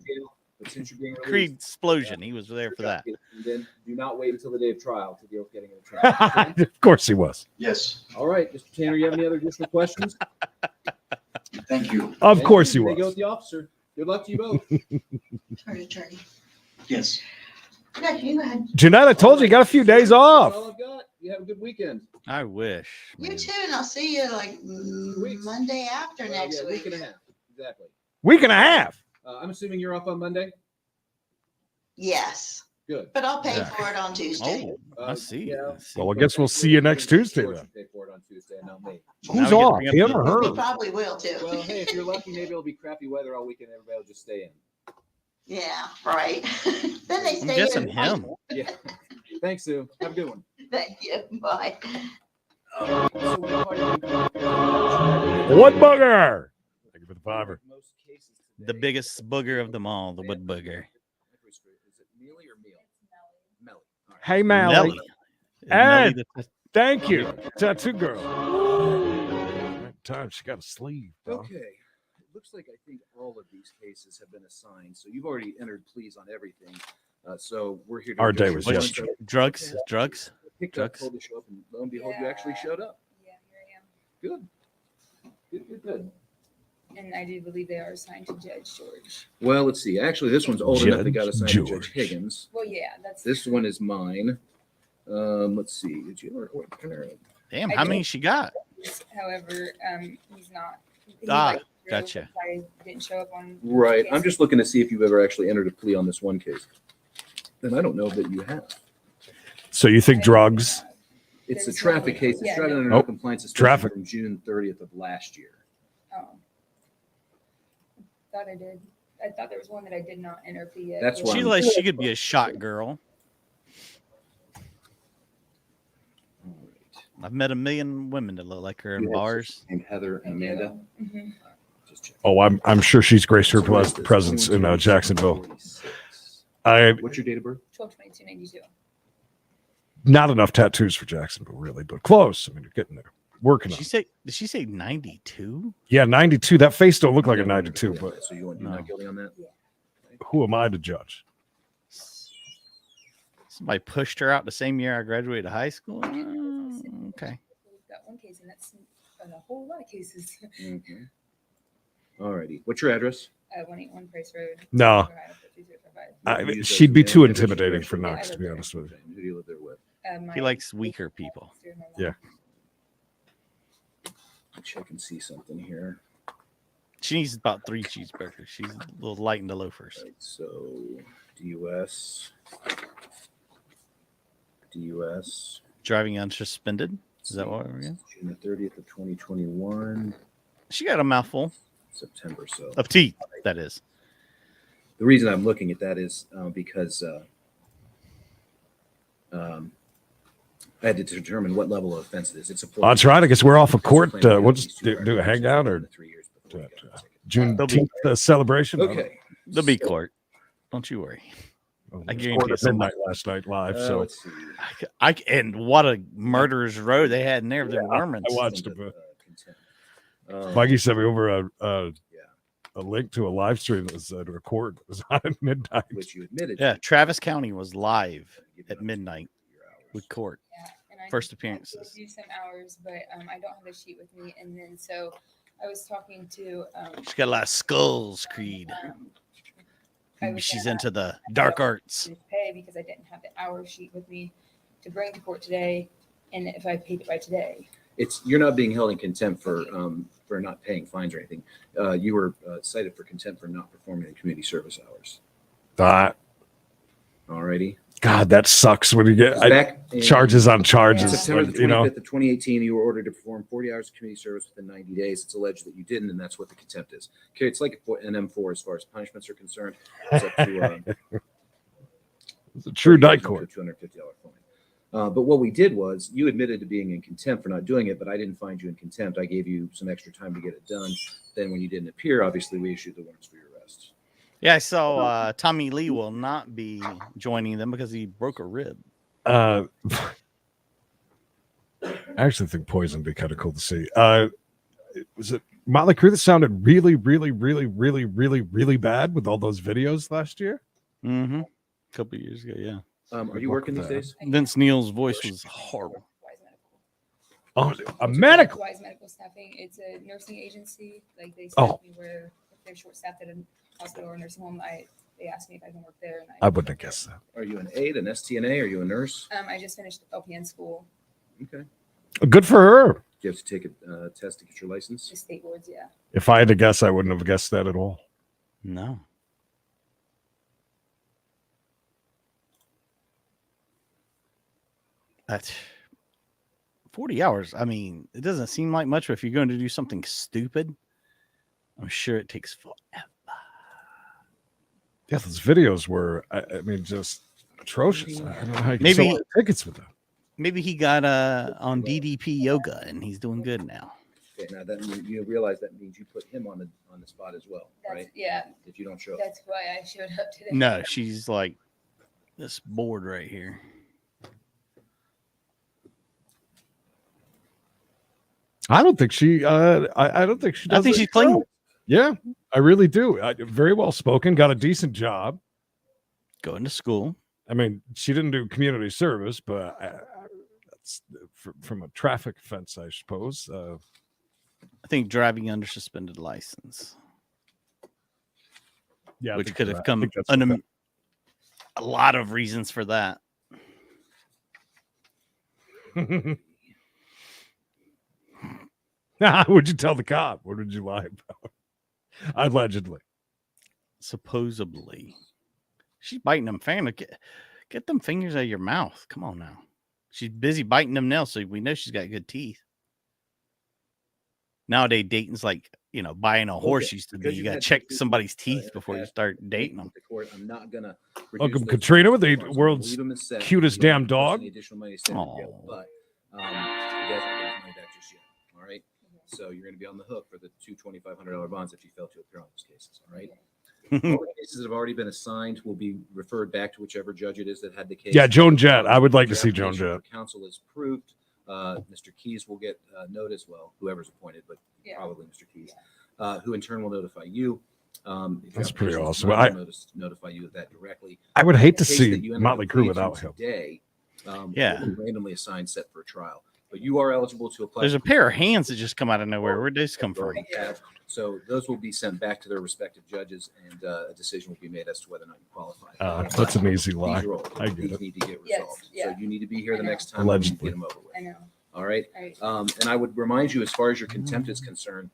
but since you're being released, Creed explosion. He was there for that. and then do not wait until the day of trial to deal with getting an attorney. Okay? Of course he was. Yes, All right, Mr. Tanner, you have any other additional questions? thank you. Of course he There you go was. with the officer. Good luck to you both. Attorney. Yes. Yeah, you go ahead. Jeanette, I told you, you got a few days That's off. all I've got. You have a good weekend. I wish. You too, and I'll see you like Monday after Well, next yeah, week. week and a half. Exactly. Week and a half. I'm assuming you're off on Monday. Yes, Good. but I'll pay Yeah. for it on Tuesday. Oh, I see. yeah. I see. Well, I guess we'll see you next Tuesday George then. should pay for it on Tuesday, not me. Who's Now we get to off? bring up Him the- or He her? probably will too. Well, hey, if you're lucky, maybe it'll be crappy weather all weekend. Everybody will just stay in. Yeah, right. Then they I'm stay guessing in. him. Yeah. Thanks, Sue. Have a good one. Thank you. Bye. Wood bugger. Thank you for the fiver. Most cases today. The biggest booger of them all, the wood booger. Is it Mealy or Meal? Melly. All right. Hey, Mally. Nelly. Hey, Nelly the- thank you. Tattoo girl. That time she got a sleeve. dog. Okay. It looks like I think all of these cases have been assigned. So you've already entered pleas on everything. So we're here to. Our address day your was questions. yesterday. Drugs? Drugs? Picked up, Drugs? told to show up, and lo and behold, you actually showed up. Yeah, here I am. Good. Good. And I do believe they are assigned to Judge George. Well, let's see. Actually, this one's old enough. They got Judge assigned to Judge George. Higgins. Well, yeah, that's. This one is mine. Let's see. Did you ever? What kind of? Damn, I how did. many she got? However, he's not. he Ah, like, gotcha. I didn't show up on. Right. case. I'm just looking to see if you've ever actually entered a plea on this one case. And I don't know that you have. So you think drugs? It's a There's traffic no- case. It's yeah, tried no. under Nope. non-compliance suspension Traffic. from June 30th of last year. Oh. Thought I did. I thought there was one that I did not enter plea yet. That's but- why She's like she could be a shot girl. I've met a million women that look like her in You have bars. Named Heather and Amanda. Mhm. Just check. Oh, I'm sure she's graced her presence in Jacksonville. I What's your date of birth? 12/22/92. not enough tattoos for Jacksonville, really, but close. I mean, you're getting there. Working on. Did she say 92? Yeah, 92. That face don't look like a 92, but So you're No. not guilty on that? who am I to judge? Somebody pushed her out the same year I graduated high school. Okay. We've got one case, and that's a whole lot of cases. Mhm. All righty. What's your address? 181 Price Road. No. Ohio, 42055. Use She'd those be as too an additional intimidating for registration. Knox, to be honest with you. Who do you live there with? He likes weaker people. Yeah. Check and see something here. She needs about 3 cheeseburgers. She's a little light in the loafers. Right, so DUS. DUS. Driving unsuspended. Is that what we're getting? June the 30th of 2021. She got a mouthful September. So of teeth, that is. the reason I'm looking at that is because I had to determine what level of offense it is. It's a Oh, that's right. I guess we're off of court. We'll just do a hangout or Juneteenth celebration. Okay. They'll be court. Don't you worry. I guarantee Court you at somebody. midnight last night live. So let's see. And what a murderer's row they had in there. The Mormons. I watched it. Mikey sent me over a link to a live stream that was at record. It was on at midnight. Which you admitted. Yeah, Travis County was live at midnight with court. And I First did appearances. do some hours, but I don't have a sheet with me. And then so I was talking to. She's got a lot of skulls, Creed. Maybe she's into the dark arts. Pay because I didn't have the hour sheet with me to bring to court today, and if I paid it by today. You're not being held in contempt for not paying fines or anything. You were cited for contempt for not performing the community service hours. That. Alrighty. God, that sucks when you get Back in charges on charges. September the You know, 25th of 2018, you were ordered to perform 40 hours of community service within 90 days. It's alleged that you didn't, and that's what the contempt is. Okay, it's like an M4 as far as punishments are concerned. It's up to it's a true night court. $250 fine. But what we did was you admitted to being in contempt for not doing it, but I didn't find you in contempt. I gave you some extra time to get it done. Then when you didn't appear, obviously we issued the warrants for your arrest. Yeah, I saw Tommy Lee will not be joining them because he broke a rib. I actually think Poison would be kind of cool to see. Was it Motley Crue that sounded really, really, really, really, really, really bad with all those videos last year? Mm-hmm. A couple of years ago, yeah. Are you working these days? Vince Neil's voice was horrible. Oh, a medical. Wise Medical Staffing. It's a nursing agency. Like they Oh. staff me where if they're short staffed at a hospital or nursing home, they asked me if I can work there. And I wouldn't have guessed that. Are you an aide, an STNA? Are you a nurse? I just finished LPN school. Okay. Good for her. Do you have to take a test to get your license? The state boards, yeah. If I had to guess, I wouldn't have guessed that at all. No. That's 40 hours. I mean, it doesn't seem like much, but if you're going to do something stupid, I'm sure it takes forever. Yeah, those videos were, I mean, just atrocious. I don't know how you can Maybe sell tickets with them. Maybe he got on DDP yoga and he's doing good now. Okay, now that you realize that means you put him on the spot as well, That's, right? yeah. If you don't show up. That's why I showed up today. No, she's like this board right here. I don't think she. I don't think she does. I think it she's clean. well. Yeah, I really do. Very well spoken. Got a decent job. Going to school. I mean, she didn't do community service, but that's from a traffic offense, I suppose. I think driving under suspended license. Yeah, which could have come a lot of reasons for that. Would you tell the cop? What would you lie about? Allegedly. Supposedly. She's biting them fingers. Get them fingers out of your mouth. Come on now. She's busy biting them nails, so we know she's got good teeth. Nowadays, dating's like, buying a horse used to be. You got to check somebody's teeth before you start dating them. I'm not going to. Welcome, Katrina, with the world's cutest damn dog. But you guys aren't getting money back just yet. All right. So you're going to be on the hook for the two $2,500 bonds if you fail to appear on those cases. All right. All the cases that have already been assigned will be referred back to whichever judge it is that had the case. Yeah, Joan Jett. I would like to see Joan Jett. Counsel is approved. Mr. Keys will get a note as well, whoever's appointed, but probably Mr. Keys, who in turn will notify you. That's pretty awesome. Notify you of that directly. I would hate to The case see that you ended Motley up Crue pleading without to him. Today, Yeah. will be randomly assigned set for a trial. But you are eligible to apply. There's a pair of hands that just come out of nowhere. Where'd these come from? So those will be sent back to their respective judges, and a decision will be made as to whether or not you qualify. That's an easy lie. These are old. I get These it. need to get Yes, resolved. yeah. So you need to be here the next time. Allegedly. We get them over with. I know. All right. Right. And I would remind you, as far as your contempt is concerned,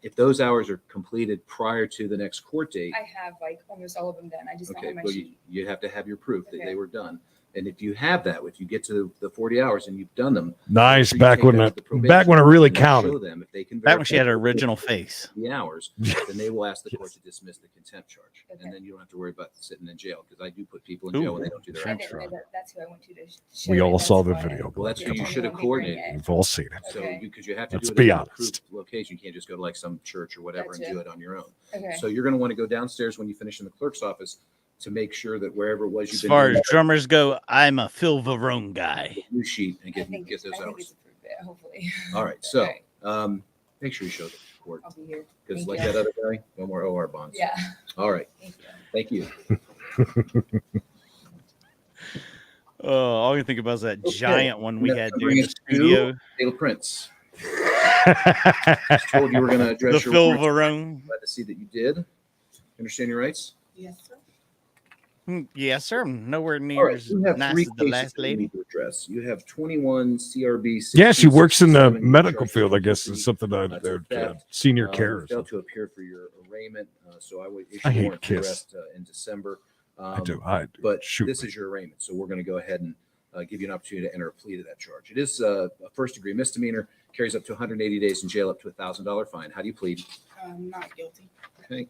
if those hours are completed prior to the next court date, I have like almost all of them done. I just don't okay, have my well, sheet. you have to have your proof that Okay. they were done. And if you have that, if you get to the 40 hours and you've done them, Nice. make sure you Back take when that it to the probation back when it really and show counted. them if they can Back when she had her verify original face. the hours, then they will ask the court to dismiss the contempt charge, and then you don't have to worry about sitting in jail, because I do put people in jail when they don't do their I hours. didn't know that. That's who I went to show We it. all That's saw the why- video. Well, that's who you Come should have on, coordinated. We've all seen it. So because you have to Let's do it be in an honest. approved location, you can't just go to like some church or whatever and Gotcha. do it on your own. Okay. So you're going to want to go downstairs when you finish in the clerk's office to make sure that wherever it was you've As been far doing as drummers go, I'm a Phil Varone guy. the new sheet and I get think those I think hours. it's approved. Yeah, hopefully. All right. So Okay. make sure you show the court, I'll be here. because Thank like you. that other guy, no more OR bonds. Yeah. All right. Thank you. Oh, all I can think about is that Okay. giant one we That had there brings in the us to studio. Taylor Prince. Just told you were going to address The your Phil warrants. Varone. Glad to see that you did. Understand your rights? Yes, sir. Yes, sir. I'm nowhere All near right. as You have nice three as the cases last that you lady. need to address. You have 21 CRB. Yeah, she works in the 1667. You medical charged field. I with guess theft, is something that theft, senior you care. Or failed something. to appear for your arraignment, so I would issue I a hate warrant for KISS. arrest in December. I do. But shoot this is your arraignment, so we're going to go ahead and give you an opportunity to enter a plea to that charge. It is a first-degree misdemeanor, carries up to 180 days in jail, up to $1,000 fine. How do you plead? Not guilty. Okay.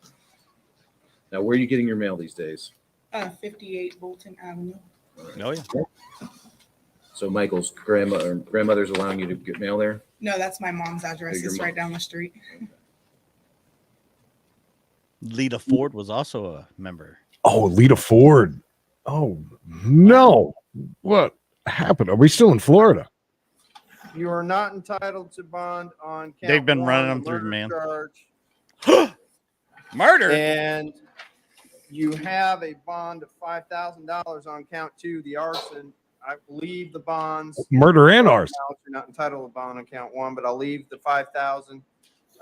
Now, where are you getting your mail these days? 58 Bolton Avenue. Oh, yeah. So Michael's grandmother's allowing you to get mail there? No, that's my mom's address. Your It's right mom. down the street. Lita Ford was also a member. Oh, Lita Ford. Oh, no. What happened? Are we still in Florida? You are not entitled to bond on. count They've been one, running the them through, murder man. charge. Murder. And you have a bond of $5,000 on count 2, the arson. I believe the bonds. Murder and arson. You're not entitled to bond on count 1, but I'll leave the 5,000.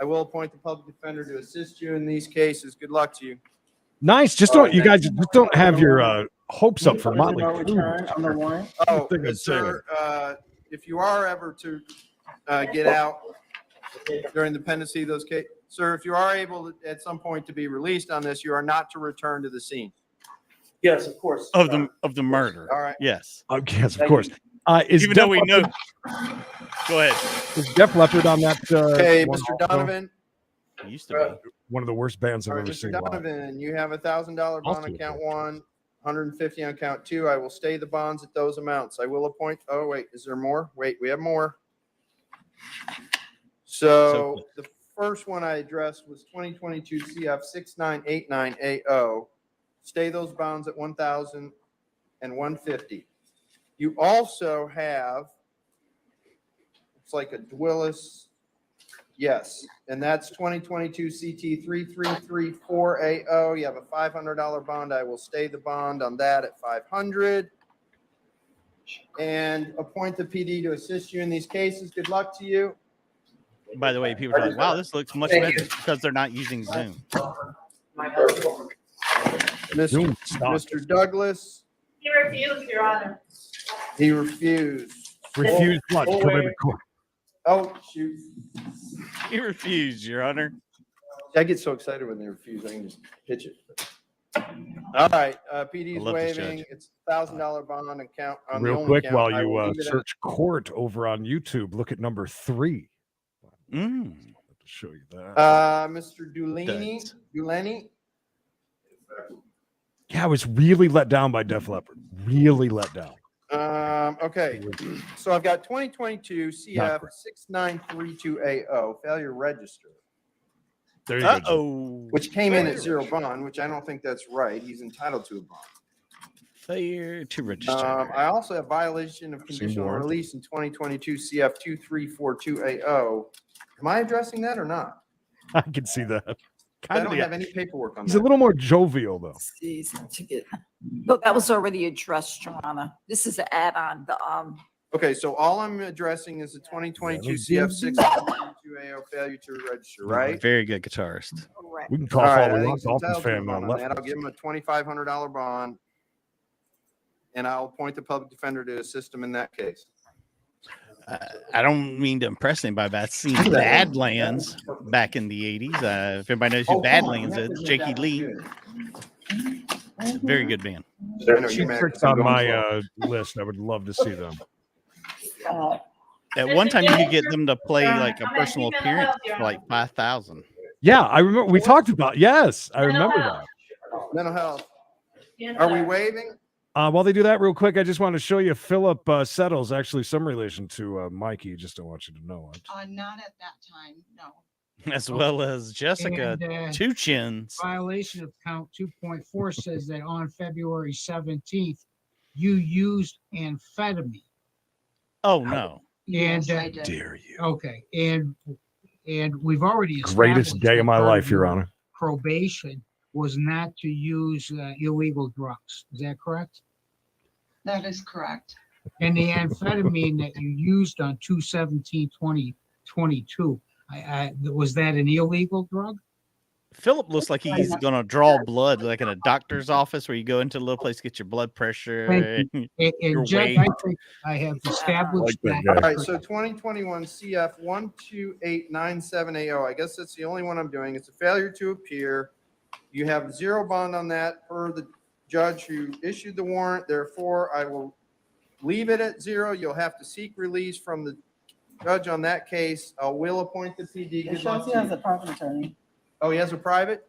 I will appoint the public defender to assist you in these cases. Good luck to you. Nice. Just don't, you guys just don't have your hopes up for Motley Crue. Oh, Think I'd say sir, if you are ever to get out during the pendency of those cases, sir, if you are able at some point to be released on this, you are not to return to the scene. Yes, of course. Of the murder. All right. Yes. Yes, of course. Is Even Def though we know. Leppard- Go ahead. Is Def Leppard on that? Okay, one Mr. also? Donovan. He used to be. One of the worst bands I've All right, ever Mr. seen. live. Donovan, you have $1,000 bond Also on count 1, 150 on count 2. I will stay the bonds at those amounts. I will appoint. Oh, wait, is there more? Wait, we have more. So the first one I addressed was 2022 CF 6989AO. Stay those bonds at 1,000 and 150. You also have, it's like a Dwillis, yes, and that's 2022 CT 3334AO. You have a $500 bond. I will stay the bond on that at 500. And appoint the PD to assist you in these cases. Good luck to you. By the way, people are like, wow, this looks much better because they're not using Zoom. Mr. Douglas, He refused, Your Honor. he refused. Refused what? Oh, Come wait. into court. Oh, shoot. He refused, Your Honor. I get so excited when they refuse, I can just pitch it. All right, PD I is love this waiving. judge. It's $1,000 bond on count. On the Real only quick, count. while I you will leave it at- search court over on YouTube, look at number 3. Mm. I'll show you that. Mr. Duleni. Yeah, I was really let down by Def Leppard. Really let down. Okay, so I've got 2022 Not CF great. 6932AO, failure register, There you go. Jim. Uh-oh. which came in at 0 bond, which I don't think that's right. He's entitled to a bond. Failure to register. I also have violation of conditional warrant. release in 2022 CF 2342AO. Am I addressing that or not? I can see that. I Kind don't of have any paperwork on He's a that. little more jovial, though. Season ticket. But that was already addressed, Your Honor. This is an add-on, the, Okay, so all I'm addressing is the 2022 CF 632AO failure to register, right? Very good guitarist. correct. We can call All right, all I we think want. he's Dolphins entitled to a fan bond on left. that. I'll give him a $2,500 bond, and I'll appoint the public defender to assist him in that case. I don't mean to impress anybody, but I've seen Badlands back in the 80s. If anybody knows who Badlands is, Jakey Lee. Very good band. I know Cheap you're mad Trick's 'cause I'm on going my slow. list. I would love to see them. At one time, you could get them to play like a personal appearance for like 5,000. Yeah, I remember we talked about. Yes, I remember that. Mental health. Are we waiving? While they do that, real quick, I just want to show you Philip Settles, actually some relation to Mikey. Just don't want you to know it. Not at that time, no. As well as Jessica Two Chins. Violation of count 2.4 says that on February 17th, you used amphetamine. Oh no! And Yes, I did. Dare you? okay, and we've already Greatest established day that of my part life, Your your Honor. Probation was not to use illegal drugs. Is that correct? That is correct. And the amphetamine that you used on 2/17/2022, was that an illegal drug? Philip looks like he's gonna draw blood, like in a doctor's office, where you go into a little place, get your blood pressure. Thank you. your And Judge, weight. I think I have established Like that that. guy. All right, so 2021 CF 12897AO. I guess that's the only one I'm doing. It's a failure to appear. You have 0 bond on that per the judge who issued the warrant. Therefore, I will leave it at 0. You'll have to seek release from the judge on that case. I will appoint the PD. Good luck to you. private attorney. Oh, he has a private?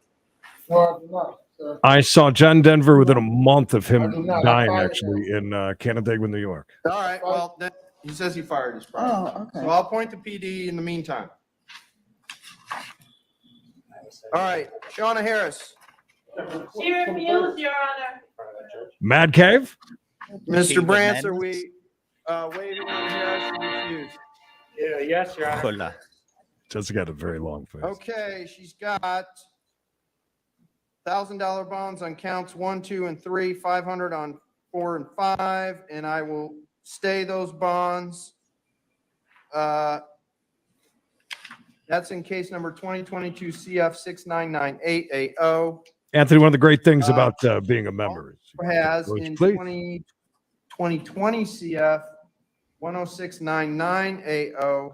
I saw John Denver within a month of I do him not. I dying, fired actually, in Canandaigua, New York. All right, well, then, he says he fired his private. Oh, okay. So I'll appoint the PD in the meantime. All right, Shauna Harris. She refused, Your Honor. Mad Cave? Mr. Brantz, are we waiving on Harris? She refused. Yeah, yes, Your Honor. Hola. Just got a very long face. Okay, she's got $1,000 bonds on counts 1, 2, and 3, 500 on 4 and 5, and I will stay those bonds. That's in case number 2022 CF 69988AO. Anthony, one of the great things about being a member is Has George, in please. 2020 CF 10699AO,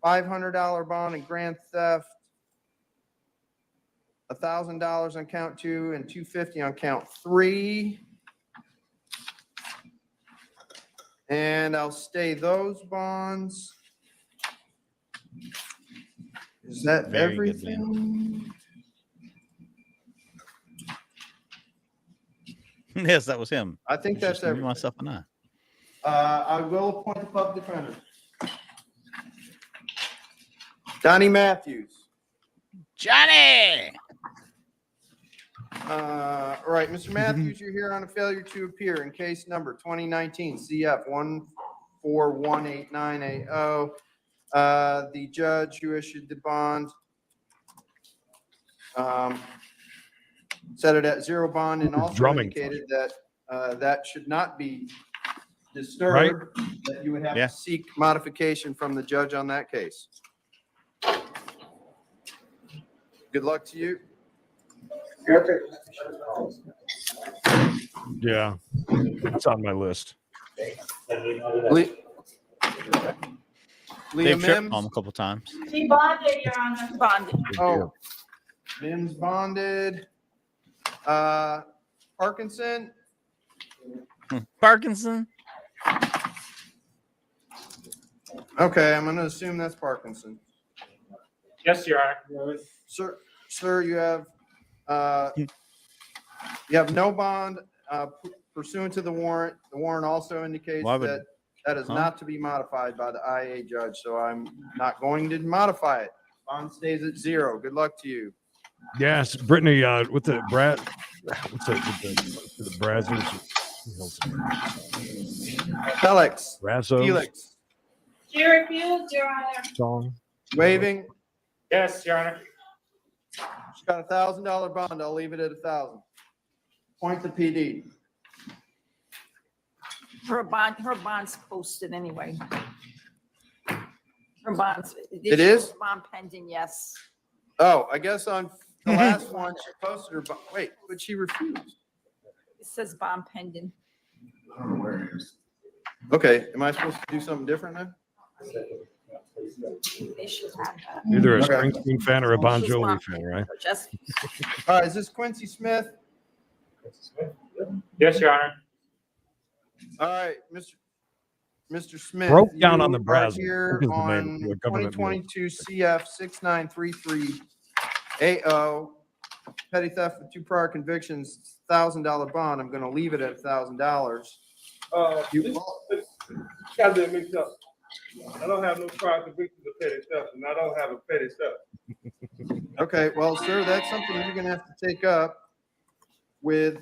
$500 bond and grand theft, $1,000 on count 2 and $250 on count 3. And I'll stay those bonds. Is that Very good, everything? Yes, that was him. I think that's Just me, everything. myself, and I. I will appoint the public defender. Donnie Matthews. Johnny! All right, Mr. Matthews, you're here on a failure to appear in case number 2019 CF 141890. The judge who issued the bond set it at 0 bond and also Drumming. indicated that that should not be disturbed, that you would have Yeah. to seek modification from the judge on that case. Good luck to you. Yeah, it's on my list. Leah They've tripped Mims? on him a couple times. She bonded, Your Honor. Bonded. Oh, Mims bonded. Parkinson, Parkinson? okay, I'm gonna assume that's Parkinson. Yes, Your Honor. Sir, you have no bond pursuant to the warrant. The warrant also indicates Why would- that that is Huh? not to be modified by the IA judge, so I'm not going to modify it. Bond stays at 0. Good luck to you. Yes, Brittany, with the Brad, what's it, with the Brazzers? Felix, Razzo Felix, She refused, Your Honor. song. waiving. Yes, Your Honor. She's got $1,000 bond. I'll leave it at 1,000. Point the PD. Her bond's posted anyway. Her bonds. It is? Bond pending, yes. Oh, I guess on the last one, she posted her, wait, but she refused. It says bond pending. I don't know where it is. Okay, am I supposed to do something different then? They should have that. Either a Okay. Springsteen fan or a Bon Jovi fan, right? Just, All right, is this Quincy Smith? Yes, Your Honor. All right, Mr. Smith. Broke down on you the are Brazzers. Here That is the name on of the government 2022 CF 6933AO, petty theft with 2 prior convictions, $1,000 bond. I'm gonna leave it at $1,000. Gotta be mixed up. I don't have no prior convictions of petty theft, and I don't have a petty theft. Okay, well, sir, that's something you're gonna have to take up with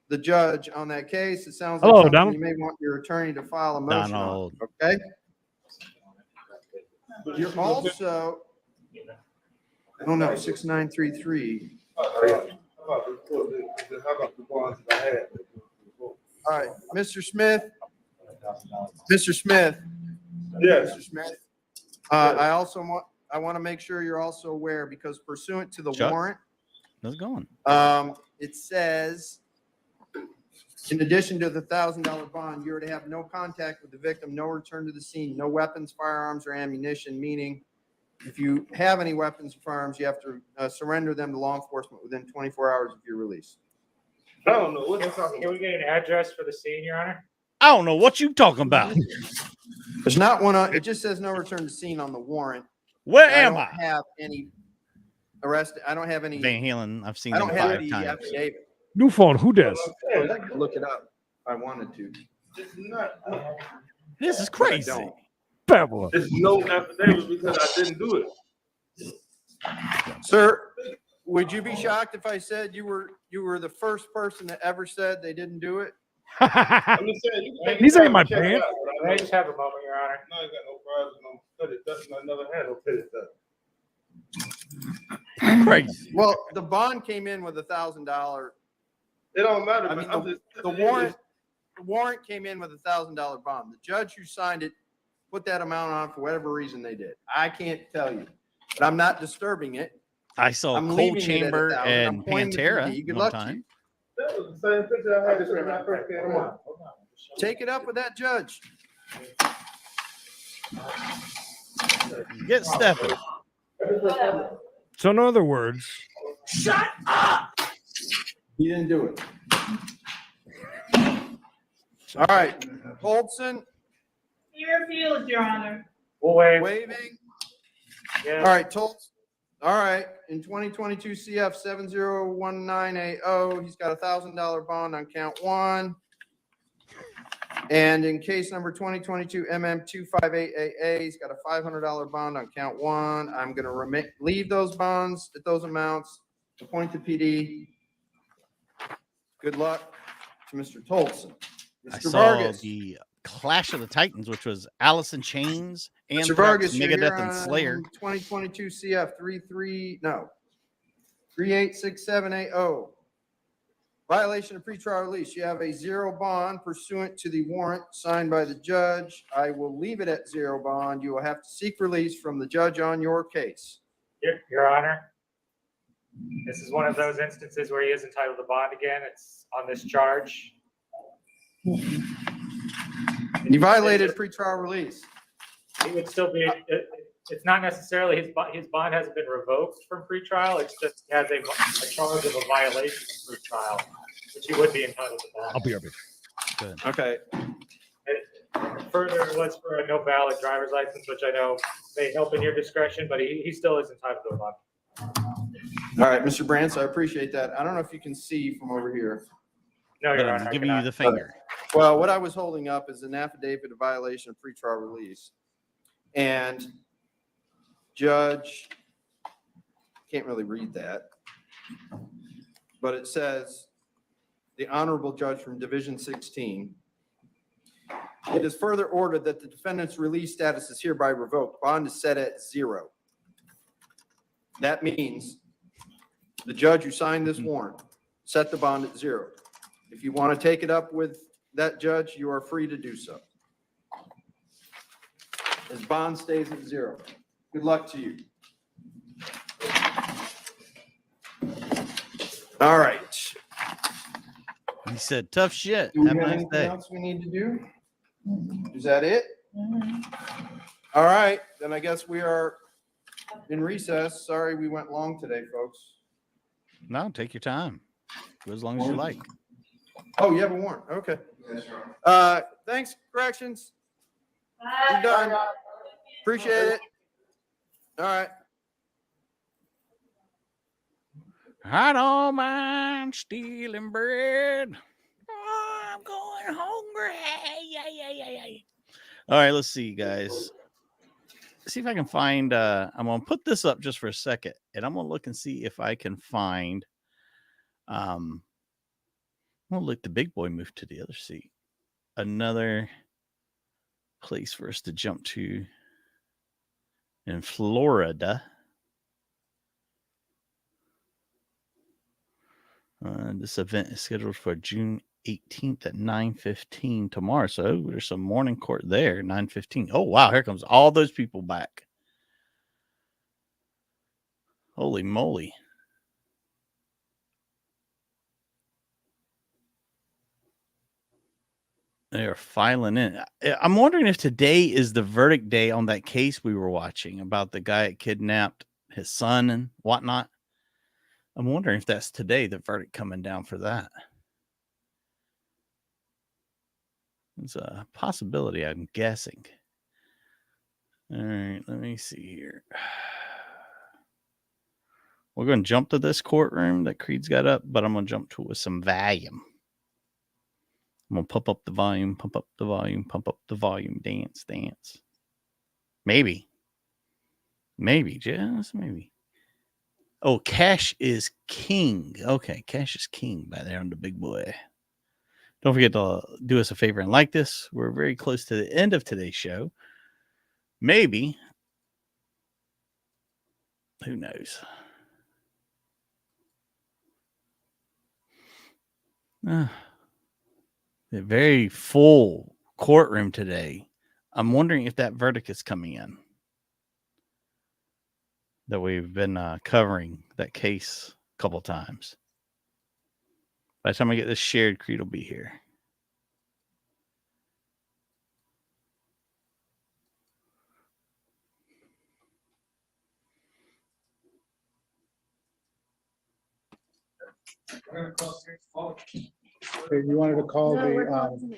the judge on that case. It sounds like Hello, something Donald. you may want your attorney to file a motion on, Donald. okay? You're also, I don't know, 6933. How about the bonds that I had? All right, Mr. Smith. Mr. Smith. Yes. Mr. Smith. I want to make sure you're also aware, because pursuant to the Chuck? warrant, How's it going? it says, in addition to the $1,000 bond, you're to have no contact with the victim, no return to the scene, no weapons, firearms, or ammunition, meaning if you have any weapons or firearms, you have to surrender them to law enforcement within 24 hours of your release. I don't know what you're talking Can we get an address for the scene, Your Honor? I don't know what you talking about. There's not one on, it just says no return to scene on the warrant. Where And am don't I? have any arrest, I don't have any. Van Halen. I've seen I them don't have 5 the times. affidavit. New phone. Who does? I could look it up if I wanted to. It's not. This is But I crazy. don't. Babylon. It's no affidavit because I didn't do it. Sir, would you be shocked if I said you were the first person that ever said they didn't do it? I'm just saying. You can take These your ain't time my and check it pants. out, but May I I just have a moment, Your Honor? I ain't got no fries and no fitted. That's I never had no fitted stuff. Crazy. Well, the bond came in with $1,000. It don't matter. I but mean, I'm just- the warrant came in with $1,000 bond. The judge who signed it put that amount on for whatever reason they did. I can't tell you, but I'm not disturbing it. I saw I'm Cold leaving it at Chamber 1,000. I'm and pointing the Pantera PD. Good one luck to time. you. That was the same picture I had when I first came on. Take it up with that judge. Get Stefan. So in other words, Shut up! He didn't do it. All right, Holtzen, He refused, Your Honor. We'll waive. waving. Yeah. All right, Toltz. All right, in 2022 CF 701980, he's got $1,000 bond on count 1. And in case number 2022 MM258AA, he's got a $500 bond on count 1. I'm going to leave those bonds at those amounts, appoint the PD. Good luck to Mr. Tolson. I Mr. saw Vargas. the Clash of the Titans, which was Alice in Chains, Mr. Anthrax, Vargas, you're here Megadeth, and on Slayer. 2022 CF 386780. Violation of pretrial release. You have a 0 bond pursuant to the warrant signed by the judge. I will leave it at 0 bond. You will have to seek release from the judge on your case. Your Honor, this is one of those instances where he is entitled to bond again. It's on this charge. You violated pretrial release. He would still be, it's not necessarily, his bond hasn't been revoked from pretrial. It's just he has a charge of a violation of pretrial, which he would be entitled to bond. I'll be right back. Okay. Further, it was for a no valid driver's license, which I know may help in your discretion, but he still is entitled to a bond. All right, Mr. Brantz, I appreciate that. I don't know if you can see from over here. No, Your I'm Honor. I giving you cannot. the finger. Well, what I was holding up is an affidavit of violation of pretrial release. And judge, can't really read that. But it says, the Honorable Judge from Division 16. It is further ordered that the defendant's release status is hereby revoked. Bond is set at 0. That means the judge who signed this warrant set the bond at 0. If you want to take it up with that judge, you are free to do so. His bond stays at 0. Good luck to you. All right. He said, tough shit. Do we Have a have nice anything day. else we need to do? Is that it? All right, then I guess we are in recess. Sorry we went long today, folks. No, take your time. Go as long as you like. Oh, you have a warrant. Okay. Thanks, corrections. You're done. Appreciate it. All right. I don't mind stealing bread. Oh, I'm going hungry. All right, let's see, guys. See if I can find. I'm gonna put this up just for a second, and I'm gonna look and see if I can find. I'm gonna let the big boy move to the other seat. Another place for us to jump to in Florida. This event is scheduled for June 18th at 9:15 tomorrow. So there's some morning court there, 9:15. Oh, wow. Here comes all those people back. Holy moly. They are filing in. I'm wondering if today is the verdict day on that case we were watching about the guy that kidnapped his son and whatnot. I'm wondering if that's today, the verdict coming down for that. It's a possibility, I'm guessing. All right, let me see here. We're going to jump to this courtroom that Creed's got up, but I'm going to jump to it with some volume. I'm going to pump up the volume, pump up the volume, pump up the volume, dance, dance. Maybe, just maybe. Oh, Cash is King. Okay, Cash is King by there on the big boy. Don't forget to do us a favor and like this. We're very close to the end of today's show. Maybe. Who knows? A very full courtroom today. I'm wondering if that verdict is coming in. That we've been covering that case a couple times. By the time I get this shared, Creed will be here. You wanted to call No, we're the,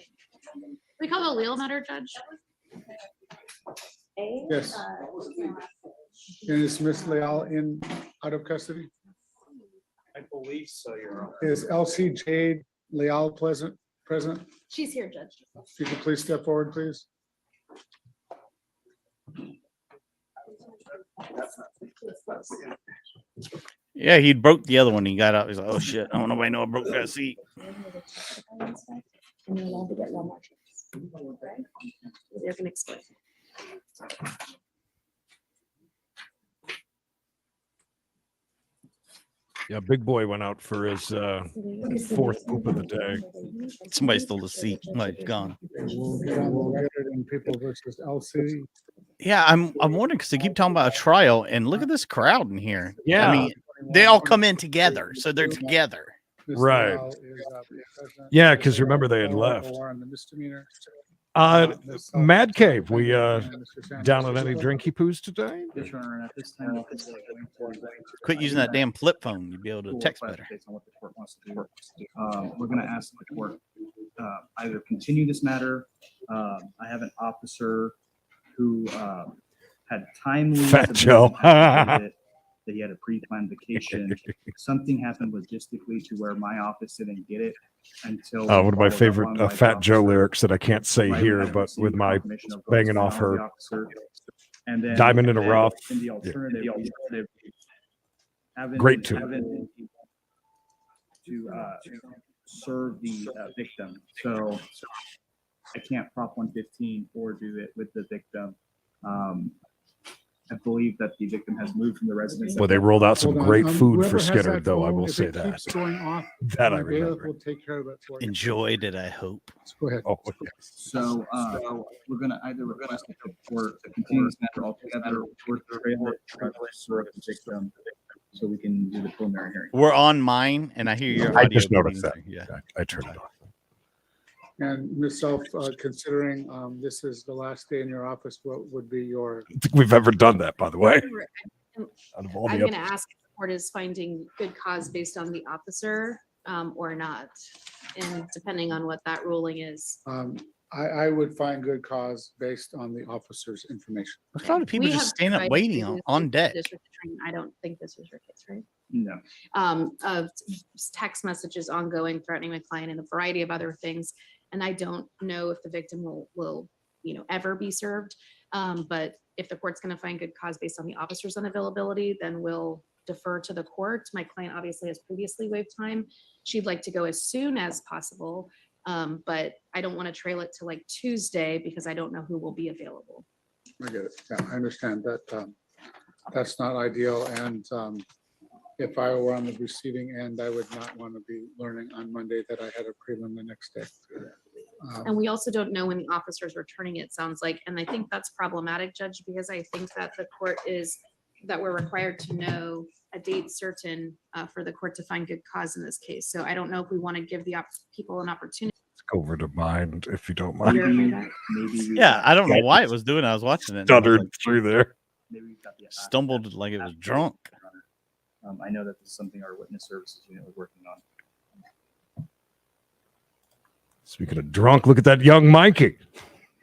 We call the legal matter, Judge. yes. And is Miss Leal out of custody? I believe so, Your Honor. Is Elsie Jade Leal present? She's here, Judge. If you could please step forward, please. Yeah, he broke the other one. He got out. He's like, oh shit, I don't know if I know I broke that seat. And you're allowed to get one more chance. They're gonna explain. Yeah, big boy went out for his fourth poop of the day. Somebody stole the seat. Like gone. We'll get it in People versus LC. Yeah, I'm wondering because they keep talking about a trial, and look at this crowd in here. Yeah. I mean, they all come in together, so they're together. Right. Yeah, because remember they had left. Mad Cave, we down on any drinky poos today? Yes, Your Honor, at this time, Quit using that damn flip phone. You'll be able to text better. We're going to ask the court either continue this matter. I have an officer who had timely Fat Joe. that he had a pre-planned vacation. Something happened logistically to where my office didn't get it until. One of my followed up favorite on my Fat Joe officer. lyrics that I can't say Right, here, we but received with my confirmation of banging what's off found her the officer. And then diamond in a rough. And the Yeah. alternative. Great tune. To serve the victim. So I can't Prop 115 or do it with the victim. I believe that the victim has moved from the residence. Well, they rolled out some Hold on, great food whoever for has Skinner, that though. I phone, will if say it that. keeps going off, That I my bailiff remember. will take care of it for you. Enjoyed it, I hope. Go ahead. Oh, yes. So we're gonna either request the court to continue this matter altogether or trail it, serve the victim, so we can do the preliminary hearing. We're on mine, and I hear your I audio. just noticed that. being- Yeah. I turned it off. And Ms. Self, considering this is the last day in your office, what would be your? I think we've ever done that, by the way. I'm Out of all I'm the gonna ask if the court is finding good cause based on the officer, or not. And depending on what that ruling is. I would find good cause based on the officer's information. There's a lot of people We just have staying up tried waiting to do on this deck. district attorney. I don't think this was your case, right? No. Of text messages ongoing, threatening my client and a variety of other things. And I don't know if the victim will, ever be served. But if the court's gonna find good cause based on the officer's unavailability, then we'll defer to the court. My client obviously has previously waived time. She'd like to go as soon as possible. But I don't want to trail it to like Tuesday because I don't know who will be available. I get it. Yeah, I understand that. That's not ideal. And if I were on the receiving end, I would not want to be learning on Monday that I had a prelim the next day. And we also don't know when the officer's returning, it sounds like. And I think that's problematic, Judge, because I think that the court that we're required to know a date certain for the court to find good cause in this case. So I don't know if we want to give the people an opportunity. Go over to mine if you don't mind. Yeah, I don't know why it was doing it. I was watching it. and I was Stuttered like, through there. Maybe we've got the. Stumbled like it was drunk. I know that this is something our witness services unit was working on. Speaking of drunk, look at that young Mikey.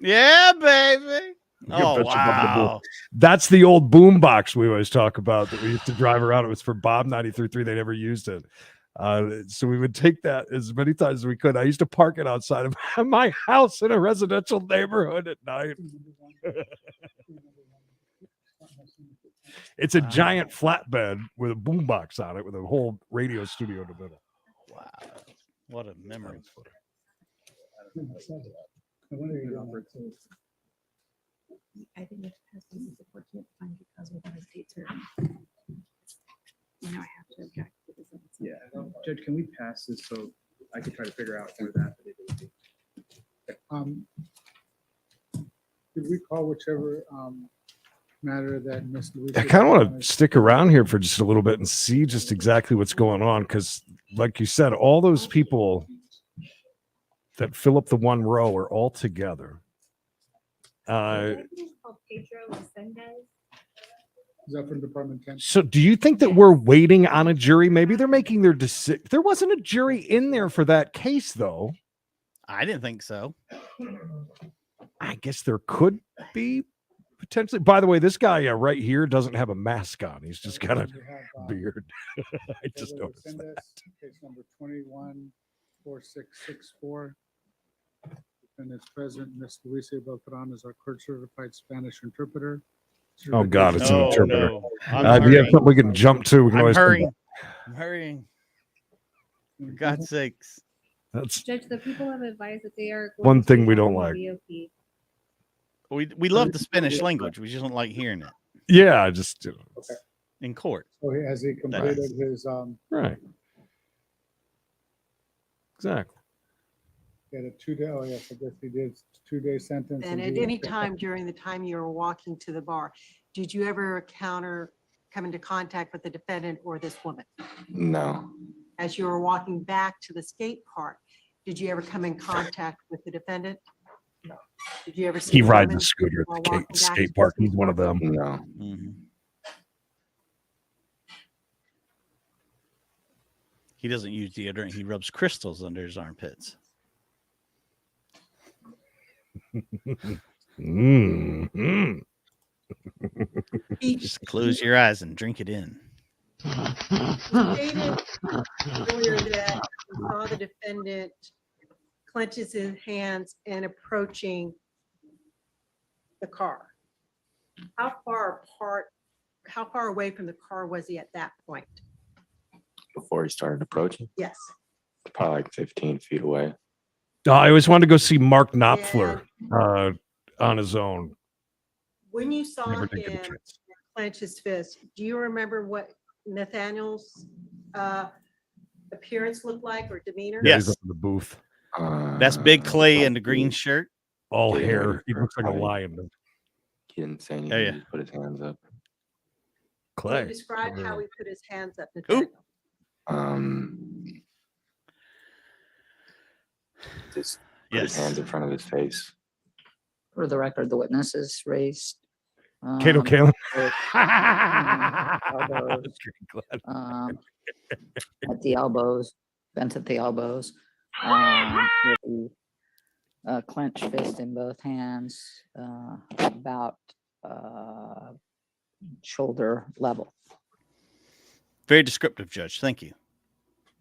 Yeah, baby. Oh, Picture of the wow. boom. That's the old boom box we always talk about that we used to drive around. It was for Bob 93.3. They never used it. So we would take that as many times as we could. I used to park it outside of my house in a residential neighborhood at night. It's a giant flatbed with a boom box on it with a whole radio studio in the middle. Wow. What a memory. I think if passes is support can't find because without a state term. You know, I have to object. because it's- Yeah, Judge, can we pass this so I can try to figure out where that would be? Did we call whichever matter that Ms. Louise? I kind of want to stick around here for just a little bit and see just exactly what's going on. Because, like you said, all those people that fill up the one row are all together. Is that from Department 10? So do you think that we're waiting on a jury? Maybe they're making their decision. There wasn't a jury in there for that case, though. I didn't think so. I guess there could be potentially. By the way, this guy right here doesn't have a mask on. He's just got a beard. I just noticed that. Case number 214664. Defendant's present, Ms. Luisa Beltran is our court certified Spanish interpreter. Oh God, it's an No, interpreter. no. I'm Do you have hurrying. something we can jump to? We can I'm always come hurrying. back. I'm hurrying. For God's sakes. That's Judge, the people have advised that they are. going one to thing we file don't the like. BOP. We love the Spanish language. We just don't like hearing it Yeah, just in court. So has he completed his, right. Exactly. he had a 2-day, oh yes, I guess he did 2-day sentence. And he at was any picked time up. during the time you were walking to the bar, did you ever come into contact with the defendant or this woman? No, As you were walking back to the skate park, did you ever come in contact with the defendant? No. Did you ever see? He the rides woman a scooter while at the walking back skate to park. the He's one of them. no. He doesn't use deodorant. He rubs crystals under his armpits. Mm-hmm. Just close your eyes and drink it in. Stated earlier that you saw the defendant clenches his hands and approaching the car. How far away from the car was he at that point? Before he started approaching, Yes. probably like 15 feet away. I always wanted to go see Mark Knopfler on his own. When you saw Never did get a him chance. clench his fist, do you remember what Nathaniel's appearance looked like or demeanor? Yeah, he's Yes. up in the booth. That's Big Clay in the green shirt. All Yeah, hair. He looks like a I- lion. He didn't say anything. Oh, yeah. He put his hands up. Clay. Describe how he put his hands up. Who? Nathaniel. Just put his Yes. hands in front of his face. For the record, the witness is raised. Kato Kalin. elbows, at the elbows, bent at the elbows, with the clenched fist in both hands, about shoulder level. Very descriptive, Judge. Thank you.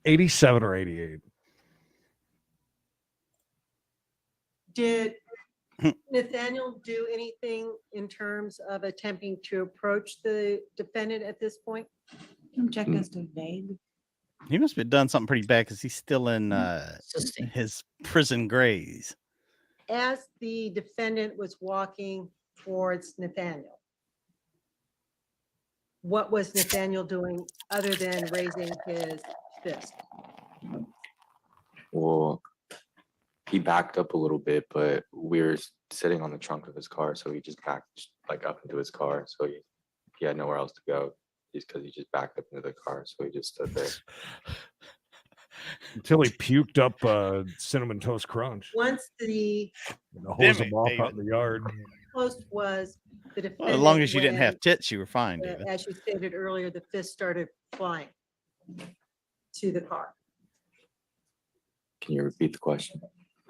87 or 88. Did Nathaniel do anything in terms of attempting to approach the defendant at this point? Check as to vague. He must have done something pretty bad because he's still in his prison graze. As the defendant was walking towards Nathaniel, what was Nathaniel doing other than raising his fist? Well, he backed up a little bit, but we were sitting on the trunk of his car, so he just backed like up into his car. So he had nowhere else to go, just because he just backed up into the car. So he just stood there. Until he puked up Cinnamon Toast Crunch. Once the And hose him off out in the yard. post was the defendant. Well, as long as you didn't have when, tits, you were fine, David. as you stated earlier, the fist started flying to the car. Can you repeat the question?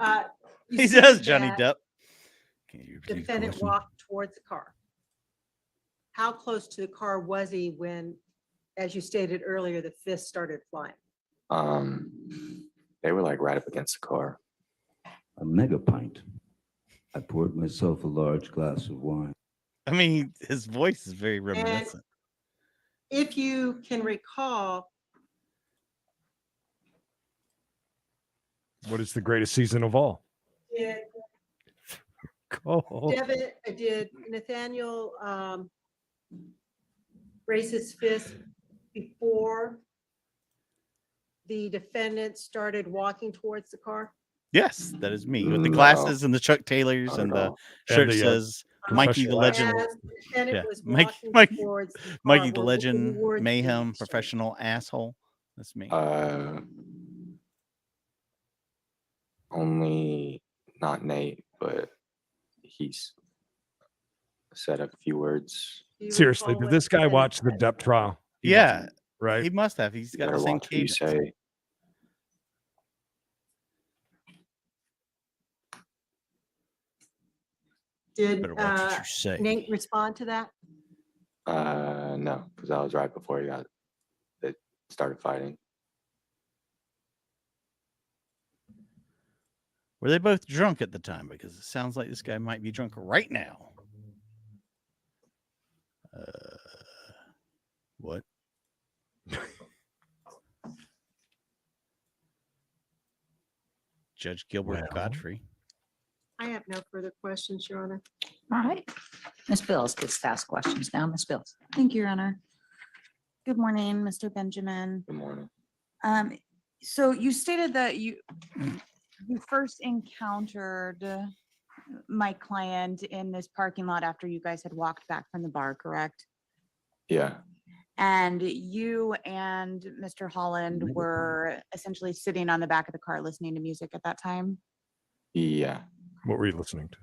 You He said does, Johnny that Depp. Can you repeat the Defendant question? walked towards the car. How close to the car was he when, as you stated earlier, the fist started flying? They were like right up against the car. A mega pint. I poured myself a large glass of wine. I mean, his voice is very And reminiscent. if you can recall, What is the greatest season of all? did Cold. did Nathaniel raise his fist before the defendant started walking towards the car? Yes, that is me with the No. glasses and the Chuck Taylors Not and at the all. shirt And the, says Mikey the professional Legend. As the defendant Yeah, was Mike, walking Mike, towards the car, Mikey the were Legend, words being Mayhem, exchanged? professional asshole. That's me. Only not Nate, but he's said a few words. Do you Seriously, recall did what this guy defendant watch the said? Depp trial? He Yeah, must, right? he must have. He's You got better the same watch what you cadence. say. Did Better watch what you say. Nate respond to that? No, because that was right before they started fighting. Were they both drunk at the time? Because it sounds like this guy might be drunk right now. What? Judge Gilbert Well. Godfrey. I have no further questions, Your Honor. All right. Ms. Bills gets to ask questions now. Ms. Bills. Thank you, Your Honor. Good morning, Mr. Benjamin. Good morning. So you stated that you first encountered my client in this parking lot after you guys had walked back from the bar, correct? Yeah. And you and Mr. Holland were essentially sitting on the back of the car listening to music at that time? Yeah. What were you listening to?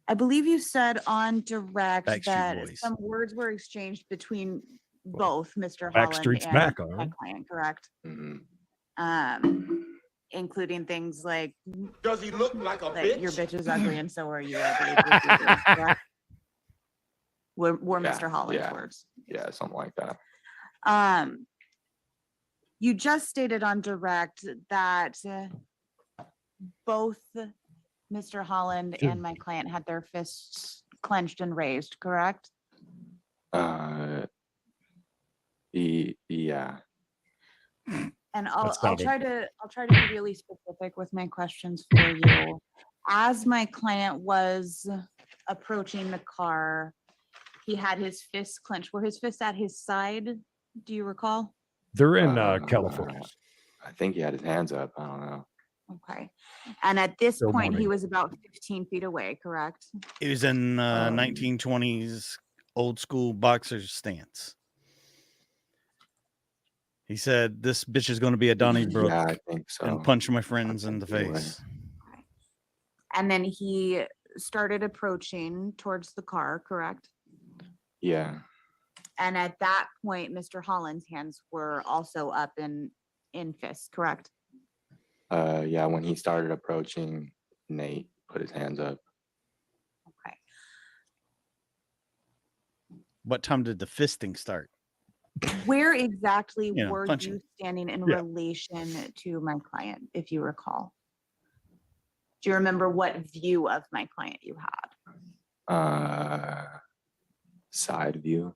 I believe you said on direct Backstreet that Boys. some words were exchanged between both Mr. Backstreet's Holland back, and all my right. client, correct? Mm-hmm. Including things like Does he look like a that your bitch is ugly and so are you, I believe was your words, correct? Were Yeah, Mr. Holland's yeah. words. Yeah, something like that. You just stated on direct that both Mr. Holland and my client had their fists clenched and raised, correct? Yeah. And I'll That's not try to be really specific with my questions for you. As my client was approaching the car, he had his fists clenched. Were his fists at his side? Do you recall? They're in California. I think he had his hands up. I don't know. Okay. And at this Still point, he morning. was about 15 feet away, correct? He was in 1920s old school boxer's stance. He said, "This bitch is going to be a Donnybrook Yeah, I think so. and punch my friends in the think he face." And then he started approaching towards the car, correct? Yeah. And at that point, Mr. Holland's hands were also up in fists, correct? Yeah, when he started approaching, Nate put his hands up. Okay. What time did the fisting start? Where exactly You know, were punching. you standing in Yeah. relation to my client, if you recall? Do you remember what view of my client you had? Side view.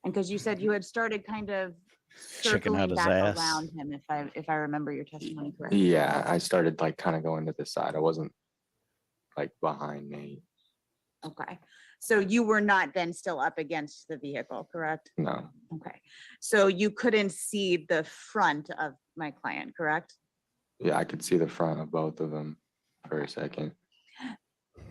And because you said you had started kind of Checking out circling his back ass. around him, if I remember your testimony correctly. Yeah, I started like kind of going to the side. I wasn't like behind Nate. Okay. So you were not then still up against the vehicle, correct? No. Okay. So you couldn't see the front of my client, correct? Yeah, I could see the front of both of them for a second.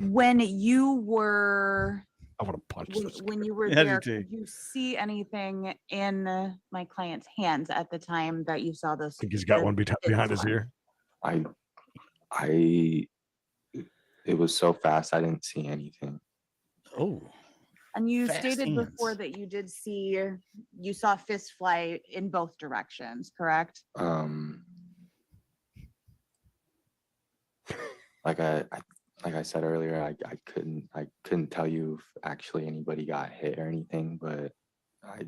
When you were I want to punch this. when you were Yeah, I do there, too. could you see anything in my client's hands at the time that you saw those? I think he's got the one behind his fists ear. It was so fast, I didn't see anything. Oh, And you Fast stated hands. before that you saw fists fly in both directions, correct? like I said earlier, I couldn't tell you if actually anybody got hit or anything, but I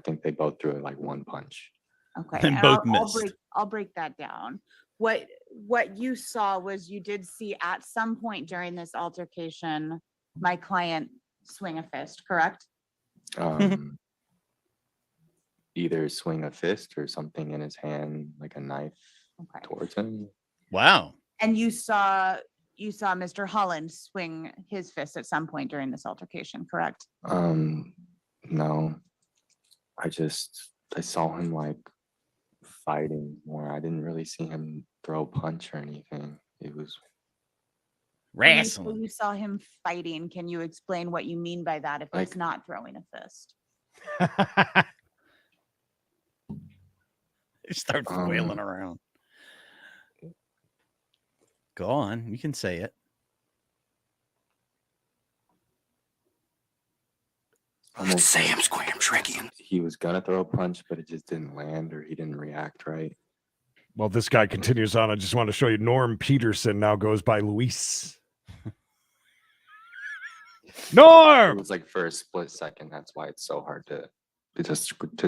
think they both threw it like one punch. Okay. They and both I'll missed. I'll break that down. What you saw was you did see at some point during this altercation, my client swing a fist, correct? Either swing a fist or something in his hand, like a knife towards him. Wow. And you saw Mr. Holland swing his fist at some point during this altercation, correct? No, I saw him like fighting more. I didn't really see him throw a punch or anything. It was When you saw him fighting, can you explain what you mean by that if it's Like- not throwing a fist? He starts wailing around. Go on, you can say it. Sam Squam Shrekian. He was gonna throw a punch, but it just didn't land, or he didn't react right. Well, this guy continues on. I just want to show you Norm Peterson now goes by Luis. It Norm! was like for a split second. That's why it's so hard to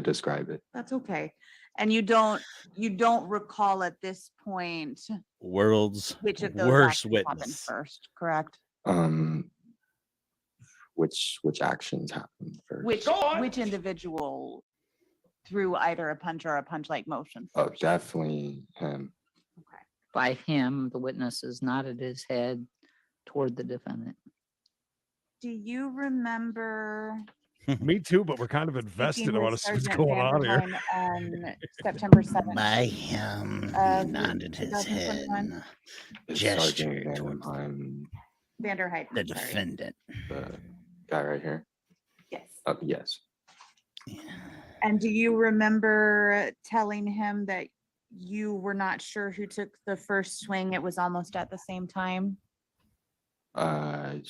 describe it. That's okay. And you don't recall at this point World's which of those worst actions happened witness. first, correct? Which actions happened first? Which individual threw either a punch or a punch-like motion Oh, first? definitely him. By him, the witnesses nodded his head toward the defendant. Do you remember Me too, but we're kind of speaking invested. I with want to see what's Sergeant going on here. Vanderheim on September 7th? By him, of he nodded his head, 2021? It's gesture Sergeant toward Vandenheim, Vanderheim, the I'm sorry. defendant. the guy right here. Yes. Yes. And do you remember telling him that you were not sure who took the first swing? It was almost at the same time. I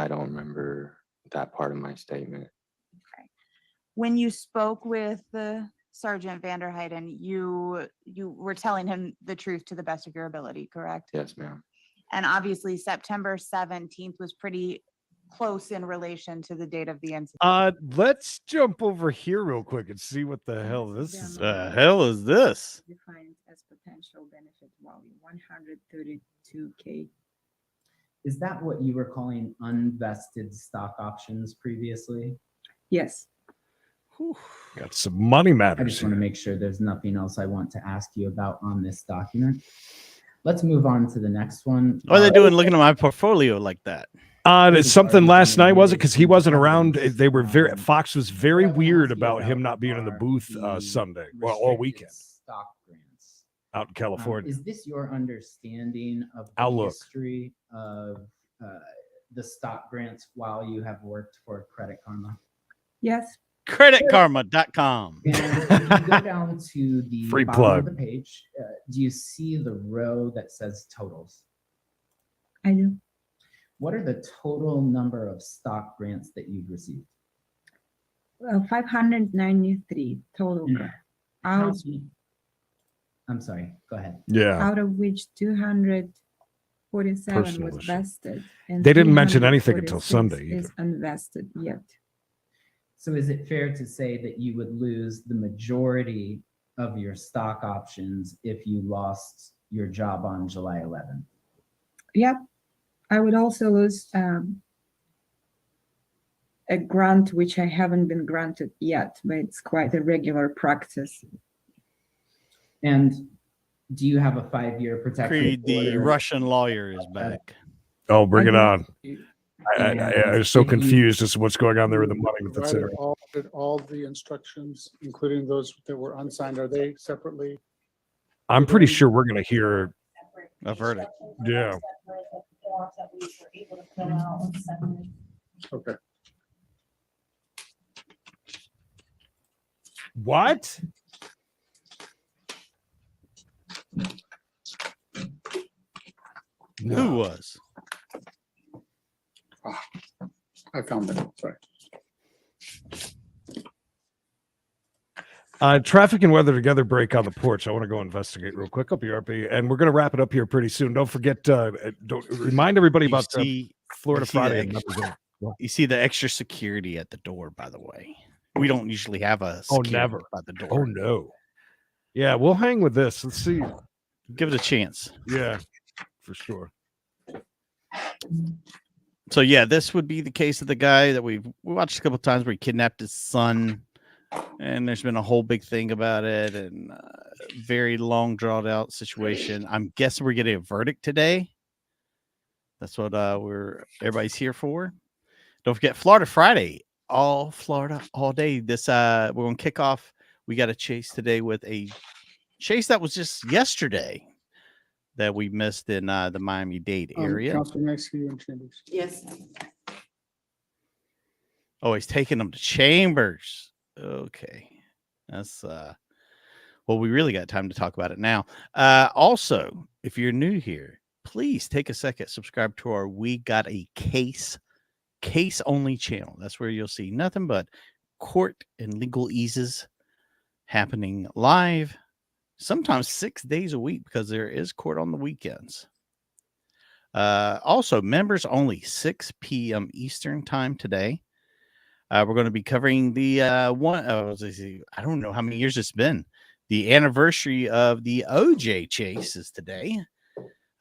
don't remember that part of my statement. When you spoke with the Sergeant Vanderheiden, you were telling him the truth to the best of your ability, correct? Yes, ma'am. And obviously September 17th was pretty close in relation to the date of the incident. Let's jump over here real quick and see what the hell this is. The hell is this? Defined as potential benefit value, 132K. Is that what you were calling unvested stock options previously? Yes. Got some money I matters just want to here. make sure there's nothing else I want to ask you about on this document. Let's move on to the next one. What are they doing looking at my portfolio like that? It's something last night, was it? Because he wasn't around. They were Fox was very weird about him not being in the booth Sunday, well, all weekend Stock grants. out in California. Is this your understanding of the Outlook. history of the stock grants while you have worked for Credit Karma? Yes. CreditKarma.com. And if you go down to the Free bottom plug. of the page, do you see the row that says totals? I do. What are the total number of stock grants that you've received? 593 total. Out, I'm sorry, go ahead. Yeah. out of which 247 Personal was issue. vested. And They didn't mention anything until 346 Sunday Is unvested yet. So is it fair to say that you would lose the majority of your stock options if you lost your job on July 11th? Yep. I would also lose a grant which I haven't been granted yet, but it's quite a regular practice. And do you have a 5-year protective Creed, the order? Russian lawyer, is back. Oh, bring it on. I was so If you- confused as to what's going on there with the money. But that's Provided it. did all the instructions, including those that were unsigned, are they separately? I'm pretty sure we're going to hear a verdict. Yeah. Okay. What? Who was? I found it. Sorry. Traffic and weather together break on the porch. I want to go investigate real quick. I'll be RP, and we're going to wrap it up here pretty soon. Don't forget, don't remind everybody You about see- Florida you see the Friday. and extra- Members Only. You see the extra security at the door, by the way. We don't usually have a Oh, security never. by the door. Oh, no. Yeah, we'll hang with this. Let's see. Give it a chance. Yeah, for sure. So yeah, this would be the case of the guy that we watched a couple times where he kidnapped his son, and there's been a whole big thing about it, and very long drawn out situation. I'm guessing we're getting a verdict today. That's what everybody's here for. Don't forget Florida Friday, all Florida all day. This we're gonna kick off. We got a chase today with a chase that was just yesterday that we missed in the Miami-Dade area. Council, may I see you in chambers? Yes. Oh, he's taking them to Chambers. Okay. That's well, we really got time to talk about it now. Also, if you're new here, please take a second, subscribe to our We Got a Case only channel. That's where you'll see nothing but court and legal eases happening live, sometimes 6 days a week, because there is court on the weekends. Also, members only, 6 p.m. Eastern time today. We're going to be covering the I don't know how many years it's been. The anniversary of the OJ chase is today.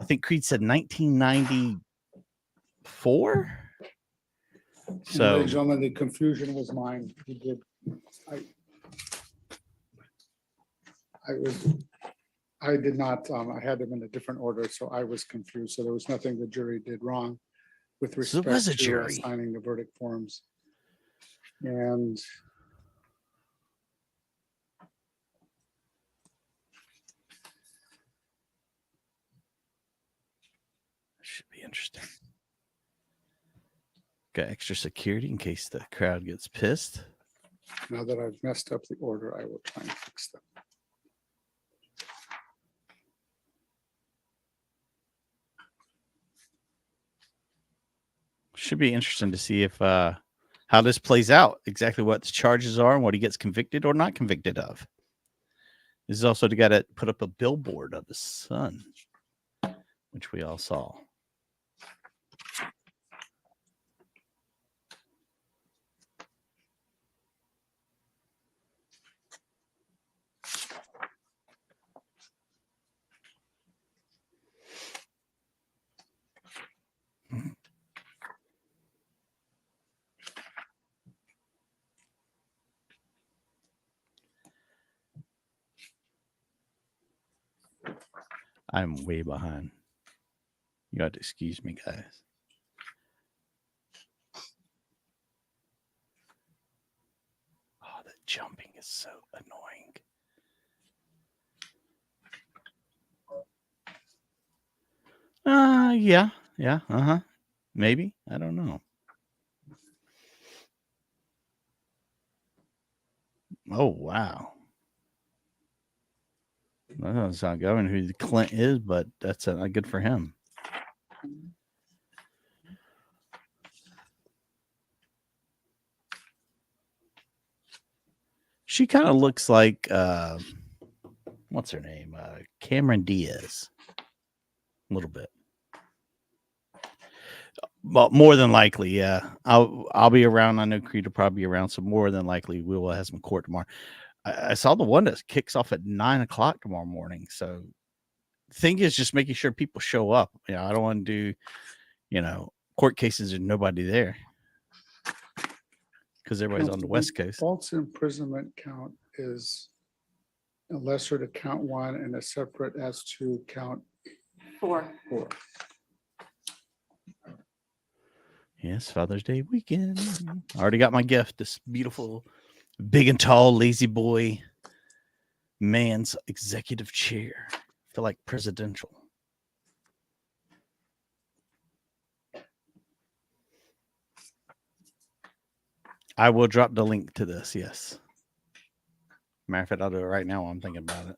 I think Creed said 1994. So, Ladies and gentlemen, the confusion was mine. He did. I did not. I had them in a different order, so I was confused. So there was nothing the jury did wrong with So respect it was a to jury. signing the verdict forms. And should be interesting. Got extra security in case the crowd gets pissed. now that I've messed up the order, I will try and fix them. Should be interesting to see if how this plays out, exactly what the charges are and what he gets convicted or not convicted of. This is also the guy that put up a billboard of the sun, which we all saw. I'm way behind. You got to excuse me, guys. Oh, the jumping is so annoying. Yeah, maybe. I don't know. Oh, wow. That doesn't sound good. I don't know who Clint is, but that's not good for him. She kind of looks like what's her name? Cameron Diaz. A little bit. Well, more than likely, yeah. I'll be around. I know Creed will probably be around, so more than likely we will have some court tomorrow. I saw the one that kicks off at 9 o'clock tomorrow morning. So the thing is just making sure people show up. You know, I don't want to do, court cases and nobody there because everybody's on the West Coast. False imprisonment count is a lesser to count 1 and a separate as to count 4. 4. Yes, Father's Day weekend. I already got my gift. This beautiful, big and tall, lazy boy man's executive chair. I feel like presidential. I will drop the link to this. Yes. Matter of fact, I'll do it right now while I'm thinking about it.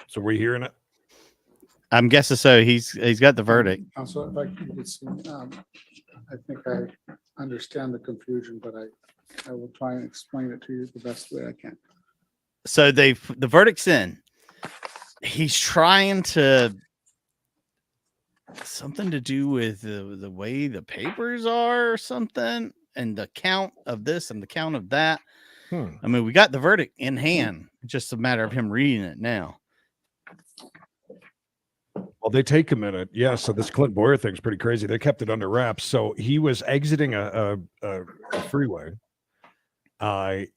So we're hearing it. I'm guessing so. He's got the verdict. Council, if I could get some, I think I understand the confusion, but I will try and explain it to you the best way I can. So the verdict's in. He's trying to something to do with the way the papers are or something, and the count of this and the count of that. I mean, we got the verdict in hand. It's just a matter of him reading it now. Well, they take a minute. Yeah. So this Clint Boyer thing's pretty crazy. They kept it under wraps. So he was exiting a freeway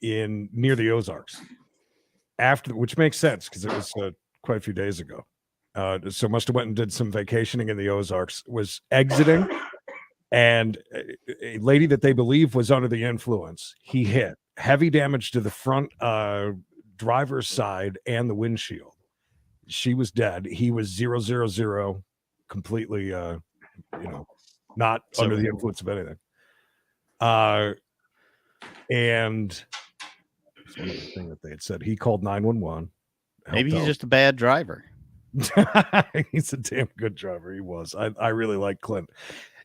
in near the Ozarks which makes sense because it was quite a few days ago. So must have went and did some vacationing in the Ozarks, was exiting, and a lady that they believe was under the influence, he hit. Heavy damage to the front driver's side and the windshield. She was dead. He was 000, completely, not under the influence of anything. And one other thing that they had said, he called 911. Maybe he's just a bad driver. He's a damn good driver. He was. I really like Clint.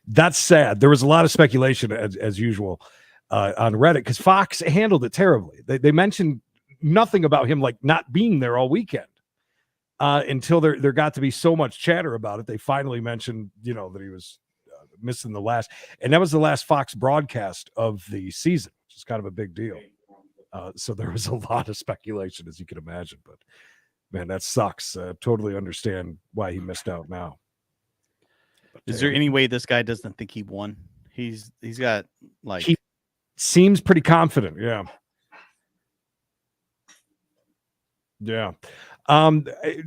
That's sad. There was a lot of speculation as usual on Reddit because Fox handled it terribly. They mentioned nothing about him like not being there all weekend until there got to be so much chatter about it. They finally mentioned, that he was missing the last, and that was the last Fox broadcast of the season, which is kind of a big deal. So there was a lot of speculation, as you can imagine, but man, that sucks. Totally understand why he missed out now. Is there any way this guy doesn't think he won? He's got like he seems pretty confident. Yeah. Yeah.